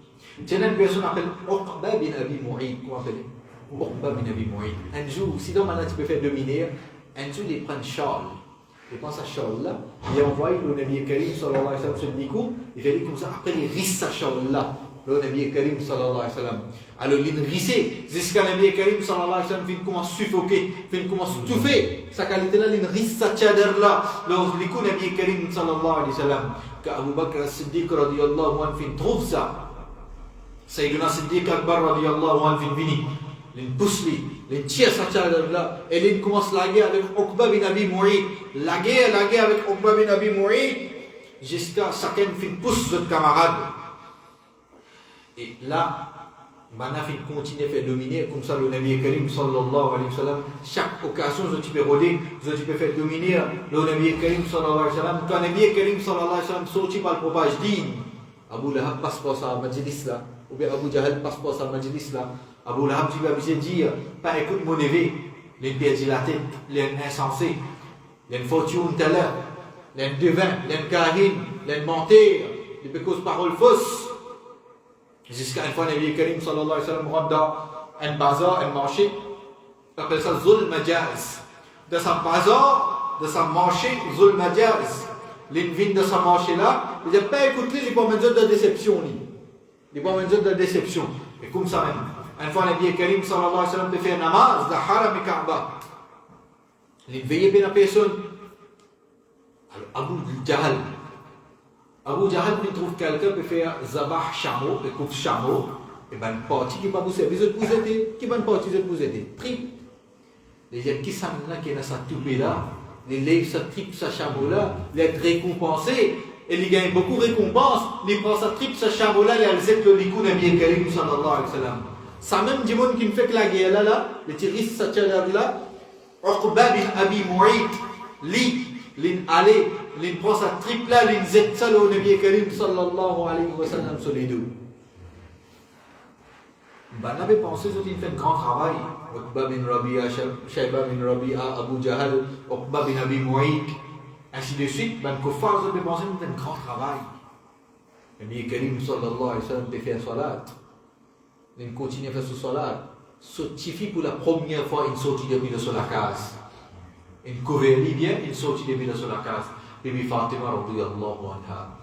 Tiens, une personne appelle Uqba bin Abi Mu'ayt, comment appelle Uqba bin Abi Mu'ayt. Un jour, sinon maintenant tu peux faire dominer, un jour il prend Charles. Il prend sa Charles là, il envoie le Nabi Karim sallallahu alayhi wa sallam sur le Nikou, il fait comme ça, après il risse sa Charles là, le Nabi Karim sallallahu alayhi wa sallam. Alors il rissait, jusqu'à Nabi Karim sallallahu alayhi wa sallam, il commence à suffoquer, il commence à touffer, sa qualité là, il risse sa tchadar là, le Nikou Nabi Karim sallallahu alayhi wa sallam. Qu'Abu Bakr as-Siddiq radiyallahu anhu trouve ça. Sayyidina Siddiq Akbar radiyallahu anhu vini. Il pousse lui, il tire sa tchadar là, et il commence à laguer avec Uqba bin Abi Mu'ayt. Laguer avec Uqba bin Abi Mu'ayt, jusqu'à chacun fait pousse votre camarade. Et là, maintenant, il continue à faire dominer, comme ça, le Nabi Karim sallallahu alayhi wa sallam, chaque occasion, je peux rôder, je peux faire dominer le Nabi Karim sallallahu alayhi wa sallam. Quand le Nabi Karim sallallahu alayhi wa sallam sortit par le propage digne, Abu Lahab passe par sa majlis là, ou bien Abu Jahal passe par sa majlis là. Abu Lahab, tu vas me dire, pas écoute mon éveil, les perdus la tête, les insensés, les fortune tout à l'heure, les devins, les kahin, les mentir, les causes paroles fausses. Jusqu'à une fois, le Nabi Karim sallallahu alayhi wa sallam rentre dans un bazar, un marché, on appelle ça Zul Majaz. Dans sa bazar, dans sa marché, Zul Majaz, l'invite de sa marché là, il n'a pas écouté les bons mesures de déception. Les bons mesures de déception. Et comme ça même. Une fois, le Nabi Karim sallallahu alayhi wa sallam fait un namaz de Haram et Kaaba. Il veillait bien la personne. Alors, Abu Jahal, il trouve quelqu'un qui peut faire zabah chameau, qui coupe chameau. Et bien, une partie qui va vous servir, vous aider. Qui va une partie vous aider? Trip. Les gens qui sont là, qui ont sa toupée là, les lèvres, sa tripe, sa chameau là, ils sont récompensés. Et ils gagnent beaucoup de récompenses. Ils prennent sa tripe, sa chameau là, ils acceptent le likou Nabi Karim sallallahu alayhi wa sallam. Ça même du monde qui me fait que la guerre là, les terroristes, ça tient là, Uqba bin Abi Mu'ayt, l'in allé, l'in prend sa triple là, l'in zette ça au Nabi Karim sallallahu alayhi wa sallam sur les deux. Ben, on avait pensé qu'ils ont fait un grand travail. Uqba bin Rabi'a, Shayba bin Rabi'a, Abu Jahal, Uqba bin Abi Mu'ayt, ainsi de suite. Ben, Kuffar, ils ont pensé qu'ils ont fait un grand travail. Nabi Karim sallallahu alayhi wa sallam a fait un salat. Il continue à faire ce salat. Certifie pour la première fois une sortie depuis de la case. Une couverture bien, une sortie depuis de la case. Bibi Fatima radiyallahu anha.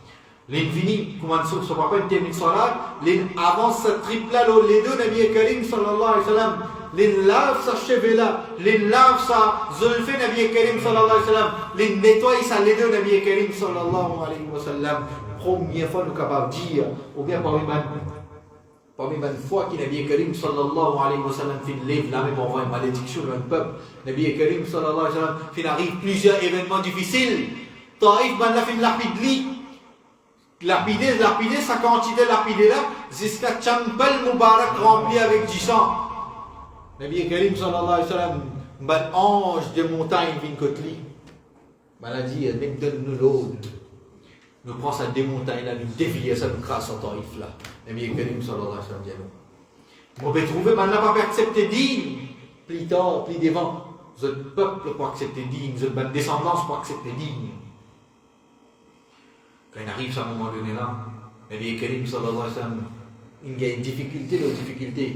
L'infini, comment ce papa termine le salat, avance sa triple là, les deux Nabi Karim sallallahu alayhi wa sallam, l'in lave sa cheveux là, l'in lave sa zulfé Nabi Karim sallallahu alayhi wa sallam, l'in nettoie sa les deux Nabi Karim sallallahu alayhi wa sallam. Première fois nous capables de dire, ou bien parmi les fois que Nabi Karim sallallahu alayhi wa sallam fait lève la même envoie une malédiction dans le peuple. Nabi Karim sallallahu alayhi wa sallam fait arrive plusieurs événements difficiles. Taïf ben la fin lapide lapider sa quantité lapidée là jusqu'à Champel Moubarak rempli avec du sang. Nabi Karim sallallahu alayhi wa sallam ben ange de montagne vient côté lui. Ben a dit même donne-nous l'eau. Nous prenons ça des montagnes là, nous dévier ça, nous crasse en Taïf là. Nabi Karim sallallahu alayhi wa sallam dit non. On peut trouver, mais on n'a pas accepté digne. Plus tard, plus devant, le peuple pour accepter digne, la descendance pour accepter digne. Quand il arrive à un moment donné là, Nabi Karim sallallahu alayhi wa sallam, il y a une difficulté,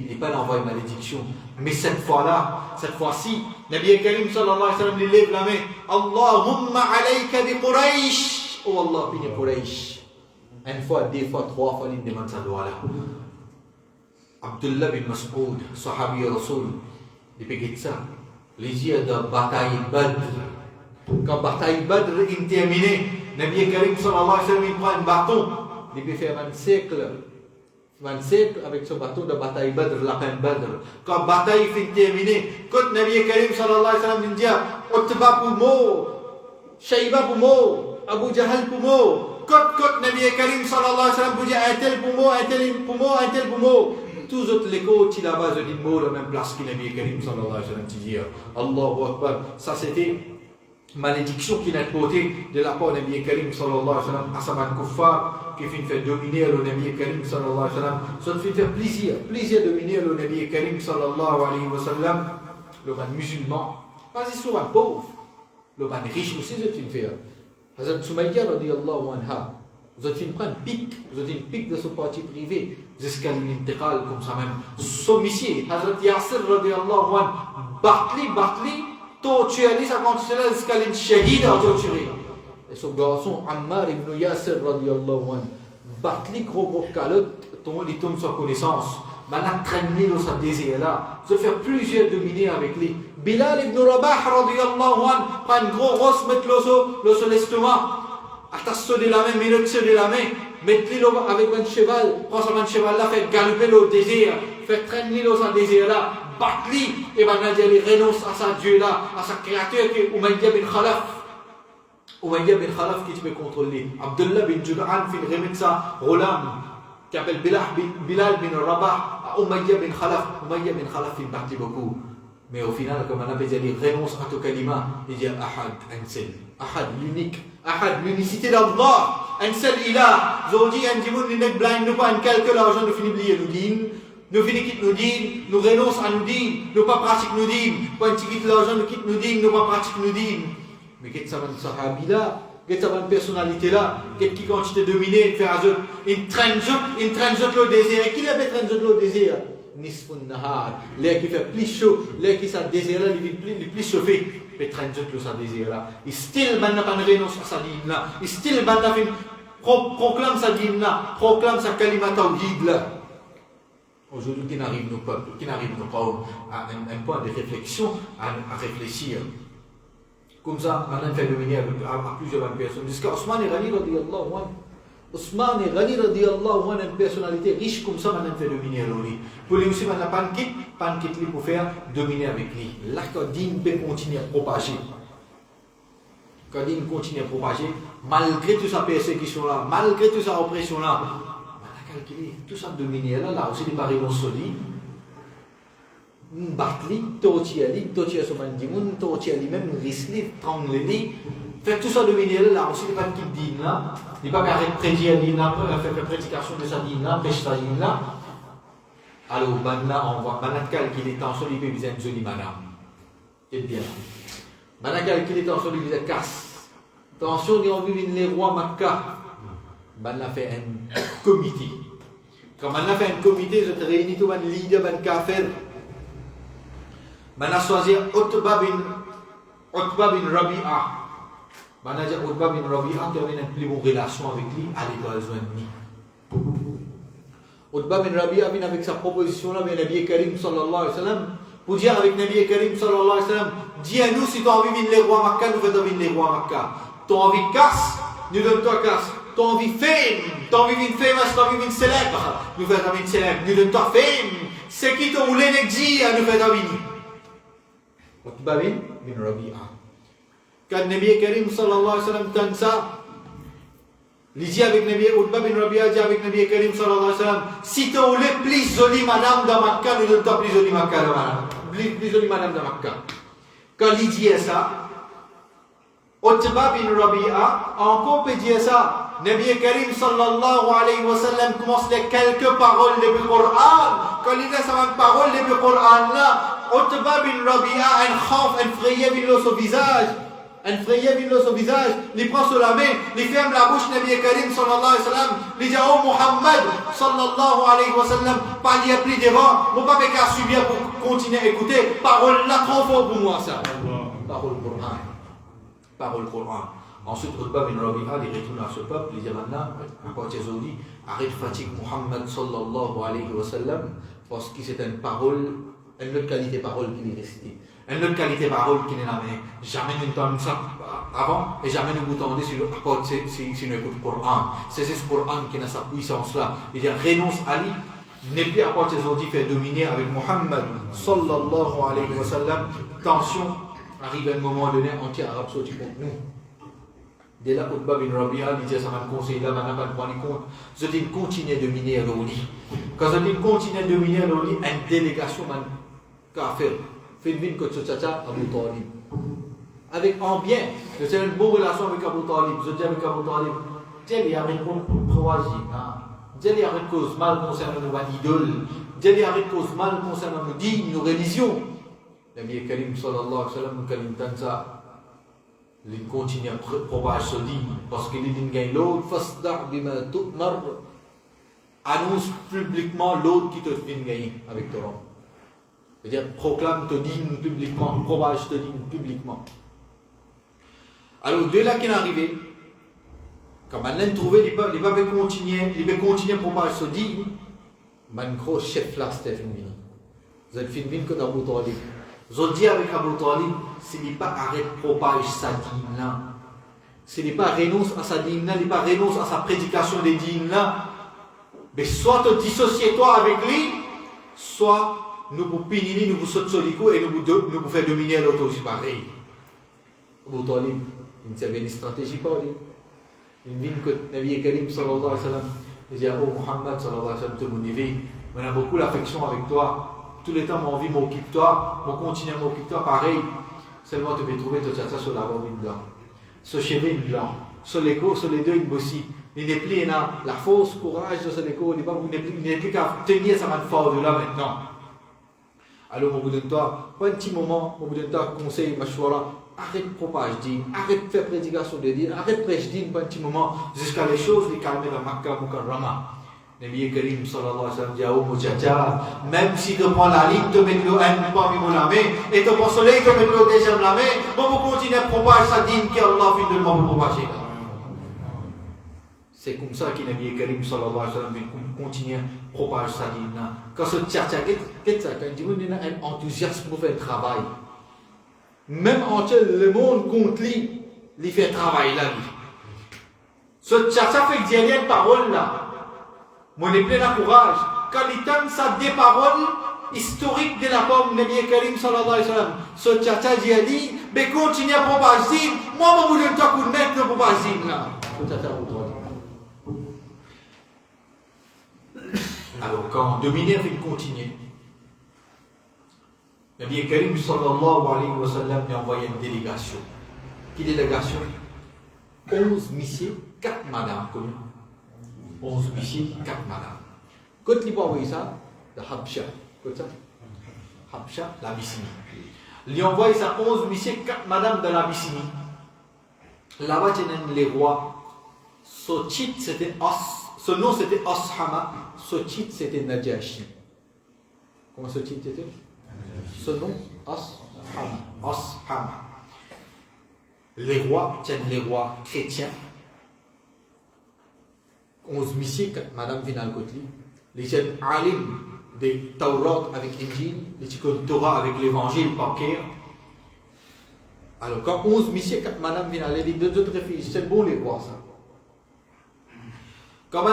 il n'est pas l'envoi de malédiction. Mais cette fois-ci, Nabi Karim sallallahu alayhi wa sallam, il lève la main. Allahumma alayka bi Quraysh. Oh Allah, béni Quraysh. Une fois, deux fois, trois fois, il demande sa doigt là. Abdullah bin Mas'ud, sahabi Rasul, il fait ça. Les jours de bataille Badr. Quand bataille Badr est terminée, Nabi Karim sallallahu alayhi wa sallam, il prend un bâton. Il peut faire 20 siècles avec ce bâton de bataille Badr, la peine Badr. Quand bataille est terminée, quand Nabi Karim sallallahu alayhi wa sallam, il dit Utba pour mot, Shayba pour mot, Abu Jahal pour mot. Côte Nabi Karim sallallahu alayhi wa sallam vous dit un tel pour moi, un tel pour moi, un tel pour moi. Tous autres les côtes là-bas, je dis mot la même place que Nabi Karim sallallahu alayhi wa sallam dit Allahu Akbar. Ça c'était malédiction qui n'a portée de la part de Nabi Karim sallallahu alayhi wa sallam à Saman Kuffar qui finit faire dominer le Nabi Karim sallallahu alayhi wa sallam. Ça fait faire plaisir de dominer le Nabi Karim sallallahu alayhi wa sallam. Le man musulman, pas sur un pauvre, le man riche aussi c'est une faire. Hazrat Soumaïa radiyallahu anha, vous avez pris un pic de son parti privé jusqu'à l'intégrale comme ça même. Sommissier, Hazrat Yasser radiyallahu anha, Bartli, torturé, ça continue jusqu'à l'inshahid à torturer. Et son garçon Ammar ibn Yasser radiyallahu anha, Bartli gros calotte, il tombe sans connaissance. Maintenant, traîner dans sa désir là, se faire plusieurs dominés avec lui. Bilal ibn Rabah radiyallahu anhu, prend une grosse rosse, mettre le sur l'estomac, attache de la main, minute de la main, mettre-le avec un cheval, prend son cheval là, fait galoper le désir, fait traîner dans sa désir là, battre-lui, et maintenant il renonce à sa Dieu là, à sa créature qui est Umayya bin Khalaf. Umayya bin Khalaf qui tu peux contrôler. Abdullah bin Jud'an fait remettre ça Ghulam qui appelle Bilal bin Rabah à Umayya bin Khalaf. Umayya bin Khalaf fait partie beaucoup. Mais au final, comme on avait dit, renonce à ton kalima, il dit Ahad, un seul. Ahad, l'unique. Ahad, l'unicité d'Allah. Un seul ilah. Aujourd'hui, un dimoun, nous n'est blind, nous pas un calcul l'argent, nous finissons oublier nous din. Nous finissons quitte nous din. Nous renonce à nous din. Nous pas pratique nous din. Pas un petit quitte l'argent, nous quitte nous din. Nous pas pratique nous din. Mais qu'est-ce que ça va de sahabi là? Qu'est-ce que ça va de personnalité là? Qu'est-ce qui quantité dominée, faire un jeu? Une traîne le désir. Et qui l'a fait traîne le désir? Nisfun nahar, l'air qui fait plus chaud, l'air qui ça désire là, il plus chauffé. Mais 30 jours ça désire là. Il still n'a pas renonce à sa dîme là. Il still n'a pas proclame sa dîme là, proclame sa kalima tawhid là. Aujourd'hui, qui n'arrive nos peuples, qui n'arrive nos paroles à un point de réflexion, à réfléchir. Comme ça, maintenant, fait dominer à plusieurs personnes. Jusqu'à Osman et Ghani radiyallahu anhu. Osman et Ghani radiyallahu anhu, une personnalité riche comme ça, maintenant fait dominer à lui. Pour lui aussi, maintenant, pas de quitte pour faire dominer avec lui. Là, quand Dine peut continuer à propager. Quand Dine continue à propager, malgré toute sa persécution là, malgré toute sa oppression là, on a calculé, tout ça dominer là aussi, il n'est pas réponse solide. Batli, tortillali, son mandimoun, tortillali même, risli, trangli. Fait tout ça dominer là aussi, il n'est pas de Dine là. Il n'est pas arrêté de prédier à Dine là, faire la prédication de sa Dine là, pêche sa Dine là. Alors, maintenant, on voit, maintenant, calculer tension, il peut viser une jolie madame. C'est bien. Maintenant, calculer tension, il viser casse. Tension, il a envie de les rois Makkah. Maintenant, fait un comité. Quand maintenant, fait un comité, je te réunis tout le leader, un kafir. Maintenant, choisir Utba bin Rabi'a. Maintenant, dire Utba bin Rabi'a qui avait une plus bonne relation avec lui, allez pas besoin de lui. Utba bin Rabi'a vient avec sa proposition là, mais Nabi Karim sallallahu alayhi wa sallam, pour dire avec Nabi Karim sallallahu alayhi wa sallam, dis à nous si tu as envie de venir les rois Makkah, nous faisons venir les rois Makkah. Tu as envie de casse, nous donne-toi casse. Tu as envie de fame, tu as envie de famous, tu as envie de célèbre, nous faisons venir célèbre, nous donne-toi fame. C'est qui te voulait dire, nous faisons venir. Utba bin Rabi'a. Quand Nabi Karim sallallahu alayhi wa sallam donne ça, il dit avec Nabi Utba bin Rabi'a, dit avec Nabi Karim sallallahu alayhi wa sallam, si tu voulais plus jolie madame dans Makkah, nous donne-toi plus jolie Makkah dans Makkah. Plus jolie madame dans Makkah. Quand il dit ça, Utba bin Rabi'a, encore peut dire ça. Nabi Karim sallallahu alayhi wa sallam commence les quelques paroles du Coran. Quand il dit ça, une parole du Coran là, Utba bin Rabi'a, un khaf, un frayé vino son visage. Un frayé vino son visage, il prend sur la main, il ferme la bouche de Nabi Karim sallallahu alayhi wa sallam, il dit oh Muhammad sallallahu alayhi wa sallam, parlez plus devant, mon papa a suivi pour continuer à écouter, parole là trop fort pour moi ça. Parole Coran. Parole Coran. Ensuite, Utba bin Rabi'a, il retourne à ce peuple, il dit maintenant, à partir d'aujourd'hui, arrête fatigue Muhammad sallallahu alayhi wa sallam, parce que c'est une parole, une autre qualité parole qui est récitée. Une autre qualité parole qui n'est la main. Jamais nous entendons ça avant et jamais nous entendons si nous écoutons le Coran. C'est ce Coran qui a sa puissance là. Il dit renonce à lui, n'est plus à partir d'aujourd'hui fait dominer avec Muhammad sallallahu alayhi wa sallam. Tension, arrive à un moment donné, anti-arabe sorti contre nous. Dès là, Utba bin Rabi'a, il dit ça m'a conseillé là, maintenant, pas de prendre compte. Je dis continuer à dominer à l'Oli. Quand je dis continuer à dominer à l'Oli, une délégation qu'a fait. Fait une vie que tu as Abu Talib. Avec en bien, j'ai une bonne relation avec Abu Talib. Je dis avec Abu Talib, il y a une croisée. Il y a une cause mal concernant nos idoles. Il y a une cause mal concernant nos dîmes, nos religions. Nabi Karim sallallahu alayhi wa sallam, quand il entend ça, il continue à propager ce dîme. Parce qu'il dit qu'il l'autre, fasda' bima tu'mar, annonce publiquement l'autre qui te fait gagner avec ton nom. C'est-à-dire, proclame te dîme publiquement, propage te dîme publiquement. Alors, de là qu'il est arrivé, quand on l'a trouvé, il va continuer à propager ce dîme, mais un gros chef là, c'était fini. Vous avez fini que d'Abu Talib. Je dis avec Abu Talib, s'il n'est pas arrêté de propager sa dîme là, s'il n'est pas renonce à sa dîme là, il n'est pas renonce à sa prédication des dîmes là, mais soit te dissocier toi avec lui, soit nous vous pinini, nous vous sautons sur les coups et nous vous faire dominer l'autre aussi pareil. Abu Talib, Il ne savait une stratégie pas, une vie que Nabi Karim sallallahu alayhi wa sallam, il dit, oh Muhammad sallallahu alayhi wa sallam, te motiver, on a beaucoup l'affection avec toi, tous les temps mon vie m'occupe toi, mon continent m'occupe toi, pareil, seulement tu peux trouver tout ça sur la robe blanc, ce cheveu blanc, sur les deux une bossie, il n'est plus la force, courage de ce déco, il n'est plus qu'à tenir sa main fort de là maintenant. Alors au bout de toi, pas un petit moment, au bout de toi, conseil, mashwara, arrête de propager din, arrête de faire prédication de din, arrête de prêcher din, pas un petit moment, jusqu'à les choses, les calmer dans Makkah Mukarrama. Nabi Karim sallallahu alayhi wa sallam dit à Mujaja, même si tu prends la ligne, tu mets le haine parmi mon lamé, et tu prends le soleil, tu mets le deuxième lamé, bon, vous continuez à propager sa dîme qu'Allah fait de moi propager. C'est comme ça que Nabi Karim sallallahu alayhi wa sallam continue à propager sa dîme. Quand ce tchatcha, qu'est-ce que quand il y a un enthousiasme pour faire le travail, même entre le monde contre lui, il fait le travail là. Ce tchatcha fait que il y a une parole là. Mon est plein de courage. Quand il donne ça des paroles historiques de la pomme de Nabi Karim sallallahu alayhi wa sallam, ce tchatcha dit, mais continue à propager. Moi, je vous donne un coup de main de propager là. Ce tchatcha vous doit. Alors, quand dominer, il faut continuer. Nabi Karim sallallahu alayhi wa sallam a envoyé une délégation. Quelle délégation? 11 messieurs, 4 madames. 11 messieurs, 4 madames. Quand il a envoyé ça, le Habsha. Qu'est-ce que ça? Habsha, l'Abyssinie. Il a envoyé ça 11 messieurs, 4 madames de l'Abyssinie. Là-bas, il y a les rois. Son titre, c'était son nom, c'était Ashama. Son titre, c'était Najashi. Comment ce titre était? Ce nom, Ashama. Les rois, tiennent les rois chrétiens. 11 messieurs, Madame Vinal Kotli. Les jeunes alim des Taurat avec Injil, les titres Torah avec l'évangile par Kér. Alors, quand 11 messieurs, Madame Vinal, les deux autres filles, c'est bon les rois, ça. Quand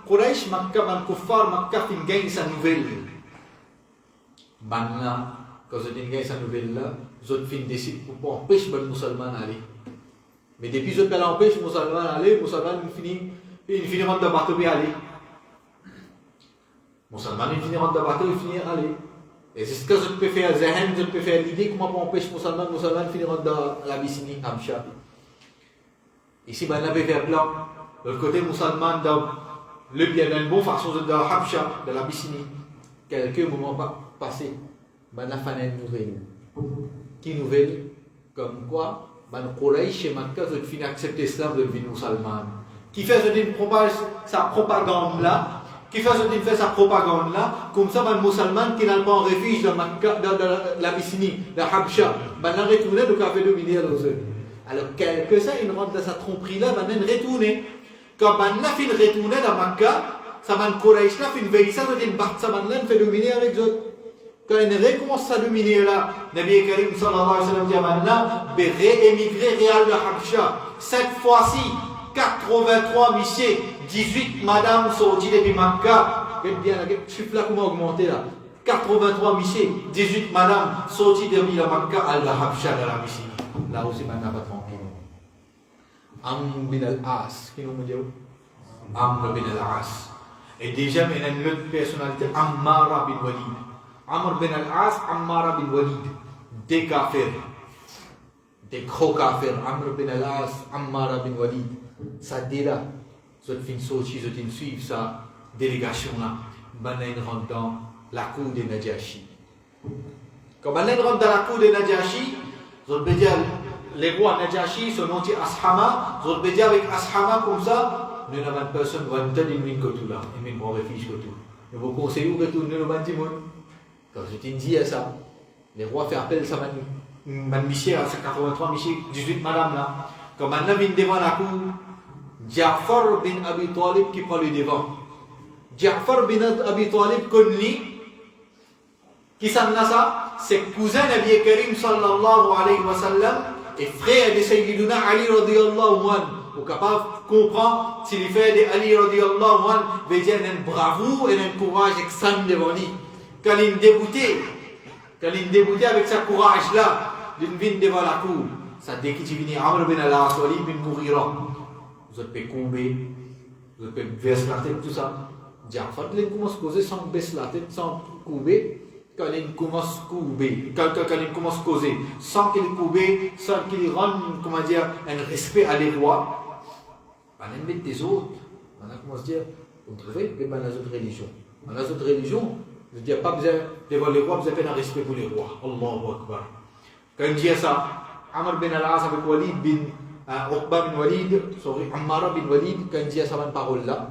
Quraysh, Makkah, Kuffar, Makkah, fin gagne sa nouvelle. Banna, quand ils gagnent sa nouvelle là, ils ont fin décide pour empêcher les musulmans d'aller. Mais depuis qu'ils empêchent les musulmans d'aller, les musulmans finiront de battre et aller. Les musulmans finiront de battre et finir aller. Et c'est ce que je peux faire, je peux faire l'idée comment on empêche les musulmans finiront de l'Abyssinie, Habsha. Ici, on peut faire plan. Le côté musulman, il y a une bonne façon de Habsha, de l'Abyssinie. Quelques moments passés, on a fait une nouvelle. Qui nouvelle? Comme quoi, Quraysh et Makkah ont fini accepter l'islam de devenir musulman. Qui fait sa propagande là, sa propagande là, comme ça, les musulmans qui n'ont pas un refuge dans l'Abyssinie, dans Habsha, ils ont retourné donc fait dominer à l'autre. Alors, quelque ça, ils rentrent dans sa tromperie là, ils ont retourné. Quand ils ont retourné dans Makkah, ça va Quraysh là, fait une veille, ça veut dire que fait dominer avec eux. Quand ils recommencent à dominer là, Nabi Karim sallallahu alayhi wa sallam dit maintenant, réémigrer réal de Habsha. Cette fois-ci, 83 messieurs, 18 madames sorties depuis Makkah. Regardez bien, le chiffre là, comment augmenter là? 83 messieurs, 18 madames sorties depuis Makkah, al-Habsha de la Missie. Là aussi, maintenant, pas tranquille. Amr bin al-As, qui nous dit Amr bin al-As. Et déjà, il y a une autre personnalité, Ammara bin Walid. Amr bin al-As, Ammara bin Walid. Des kafirs. Des gros kafirs. Amr bin al-As, Ammara bin Walid. Ça dit là, ils ont fait une sortie, ils ont suivi sa délégation là. Maintenant, ils rentrent dans la cour de Najashi. Quand ils rentrent dans la cour de Najashi, ils ont dire les rois Najashi, son nom est Ashama, ils ont dire avec Ashama comme ça, nous n'avons personne qui va nous donner une côté là, une bonne refuge côté. Nous vous conseillons de retourner le bâtiment. Quand je t'ai dit ça, les rois font appel à sa mission, à sa 83 mission, 18 madame là. Quand maintenant vient devant la cour, Ja'far bin Abi Talib qui prend le devant. Ja'far bin Abi Talib connu, qui s'en a ça, c'est cousin Nabi Karim sallallahu alayhi wa sallam et frère de Sayyiduna Ali radiyallahu anhu. Vous êtes capable de comprendre si les frères de Ali radiyallahu anhu veut dire un bravoure et un courage extrême devant lui. Quand il est débouté avec ce courage là, il vient devant la cour. ça dès qu'il vient Amr bin al-As, Walid bin Mughira, vous êtes courbé, vous êtes verser la tête, tout ça. Ja'far, il commence à causer sans baisser la tête, sans courber. Quand il commence à courber, quand il commence à causer, sans qu'il courbe, sans qu'il rende, comment dire, un respect à les rois, on aime des autres. On a commencé à dire, vous trouvez, mais dans les autres religions. Dans les autres religions, je ne dis pas besoin devant les rois, vous avez un respect pour les rois. Allahu Akbar. Quand il dit ça, Amr bin al-As avec Walid bin Uqba bin Walid, Ammar bin Walid, quand il dit ça, cette parole-là,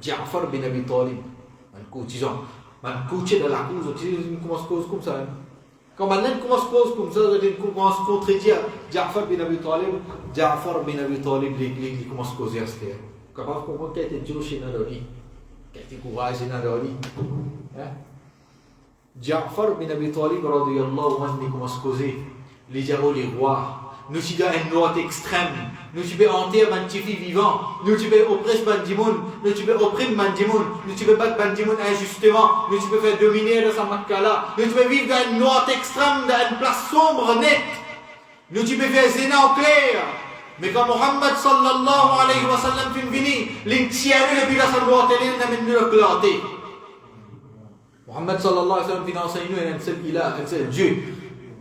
Ja'far bin Abi Talib, un courtisan, un courtier de la cause, il commence à cause comme ça. Quand maintenant commence à cause comme ça, il commence à contredire Ja'far bin Abi Talib, Ja'far bin Abi Talib, il commence à causer à ce terre. Capable de comprendre qu'il était Dieu chez Nadori, qu'il était courage chez Nadori. Ja'far bin Abi Talib, radiyallahu anhu, il commence à causer les diables, les rois. Nous sommes dans une droite extrême. Nous sommes enterrer un petit vivant. Nous sommes oppresser Bandimoun. Nous sommes opprimer Bandimoun. Nous sommes battre Bandimoun injustement. Nous sommes faire dominer de sa matkala. Nous sommes vivre dans une droite extrême, dans une place sombre, nette. Nous sommes faire zéna au clair. Mais quand Muhammad sallallahu alayhi wa sallam fin vini, l'intiéré depuis la droite, il n'a même pas éclaté. Muhammad sallallahu alayhi wa sallam fin enseigne nous un seul ilah, un seul Dieu.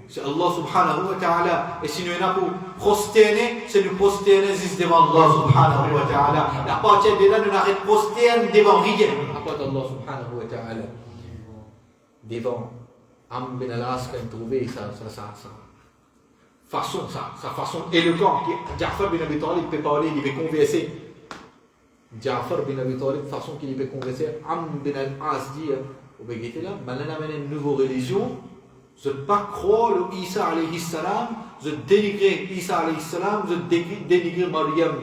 C'est Allah subhanahu wa ta'ala. Et si nous sommes pour prosterner, c'est nous prosterner devant Allah subhanahu wa ta'ala. À partir de là, nous n'arrêtons de prosterner devant rien. À part d'Allah subhanahu wa ta'ala. Devant Amr bin al-As, quand il trouvait sa façon éloquente. Ja'far bin Abi Talib peut parler, il peut converser. Ja'far bin Abi Talib, façon qu'il peut converser. Amr bin al-As dit, vous voyez là, maintenant on a une nouvelle religion. Je ne veux pas croire le Isa alayhi salam, je dénigrer Isa alayhi salam, je dénigrer Maryam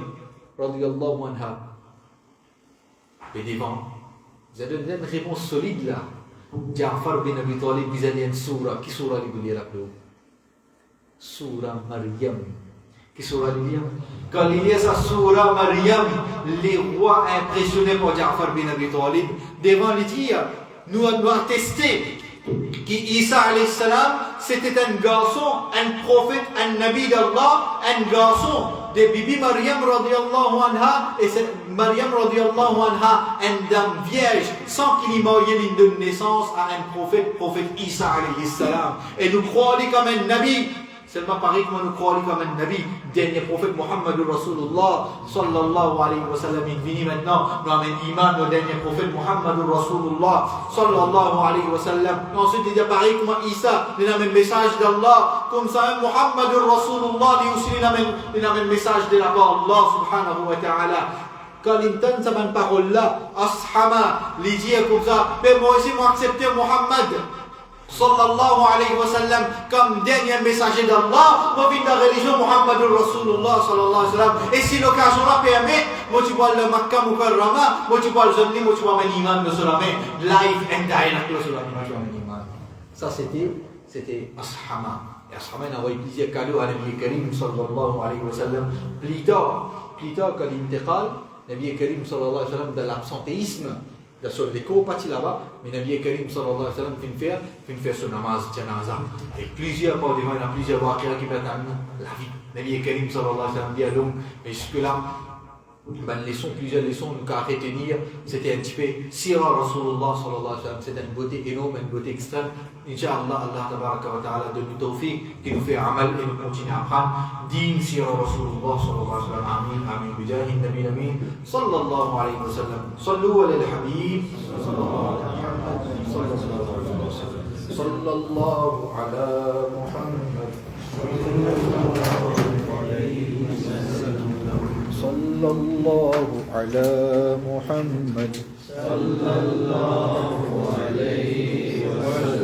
radiyallahu anha. Et devant, vous avez une réponse solide là. Ja'far bin Abi Talib, vous avez une surah. Qui surah il vous lire après? Surah Maryam. Qui surah il lire? Quand il lit sa surah Maryam, les rois impressionnés par Ja'far bin Abi Talib, devant les dire, nous avons attesté qu'Isa alayhi salam, c'était un garçon, un prophète, un nabi d'Allah, un garçon de Bibi Maryam radiyallahu anha, et c'est Maryam radiyallahu anha, une dame vierge, sans qu'il ait marié l'une de naissance à un prophète, prophète Isa alayhi salam. Et nous croyons comme un nabi. Seulement pareil comme nous croyons comme un nabi, dernier prophète Muhammad Rasulullah sallallahu alayhi wa sallam, il vient maintenant, nous avons un iman, le dernier prophète Muhammad Rasulullah sallallahu alayhi wa sallam. Ensuite il dit pareil comme Isa, il a un message d'Allah, comme ça Muhammad Rasulullah, lui aussi il a un message de la part d'Allah subhanahu wa ta'ala. Quand il entend cette parole-là, Ashama, il dit comme ça, mais moi aussi moi accepter Muhammad sallallahu alayhi wa sallam comme dernier messager d'Allah, moi viens de la religion Muhammad Rasulullah sallallahu alayhi wa sallam. Et si l'occasion la permet, moi tu vois le Makkah Mukarrama, moi tu vois le Zonni, moi tu vois un iman de Solamé, live and direct de Solamé, moi tu vois un iman. Ça c'était Ashama. Et Ashama n'a envoyé plusieurs cadeaux à Nabi Karim sallallahu alayhi wa sallam. Plus tard, quand il intégrale, Nabi Karim sallallahu alayhi wa sallam de l'absentéisme. Sur les cours partis là-bas, mais Nabi Karim sallallahu alayhi wa sallam fin faire son namaz janaza. Et plusieurs fois, il y a plusieurs waqia qui mettent la vie. Nabi Karim sallallahu alayhi wa sallam dit à l'homme, mais jusque-là, plusieurs leçons nous qu'à retenir, c'était un petit peu Sira Rasulullah sallallahu alayhi wa sallam, c'est une beauté énorme, une beauté extrême. Inch'Allah, Allah tabaraka wa ta'ala donne nous tawfiq, qui nous fait amal et nous continue à apprendre. Din Sira Rasulullah sallallahu alayhi wa sallam, amin, amin, bijahi, nabi, amin, sallallahu alayhi wa sallam. Sallu ala al-habib, sallallahu ala Muhammad. صلى الله على محمد صلى الله عليه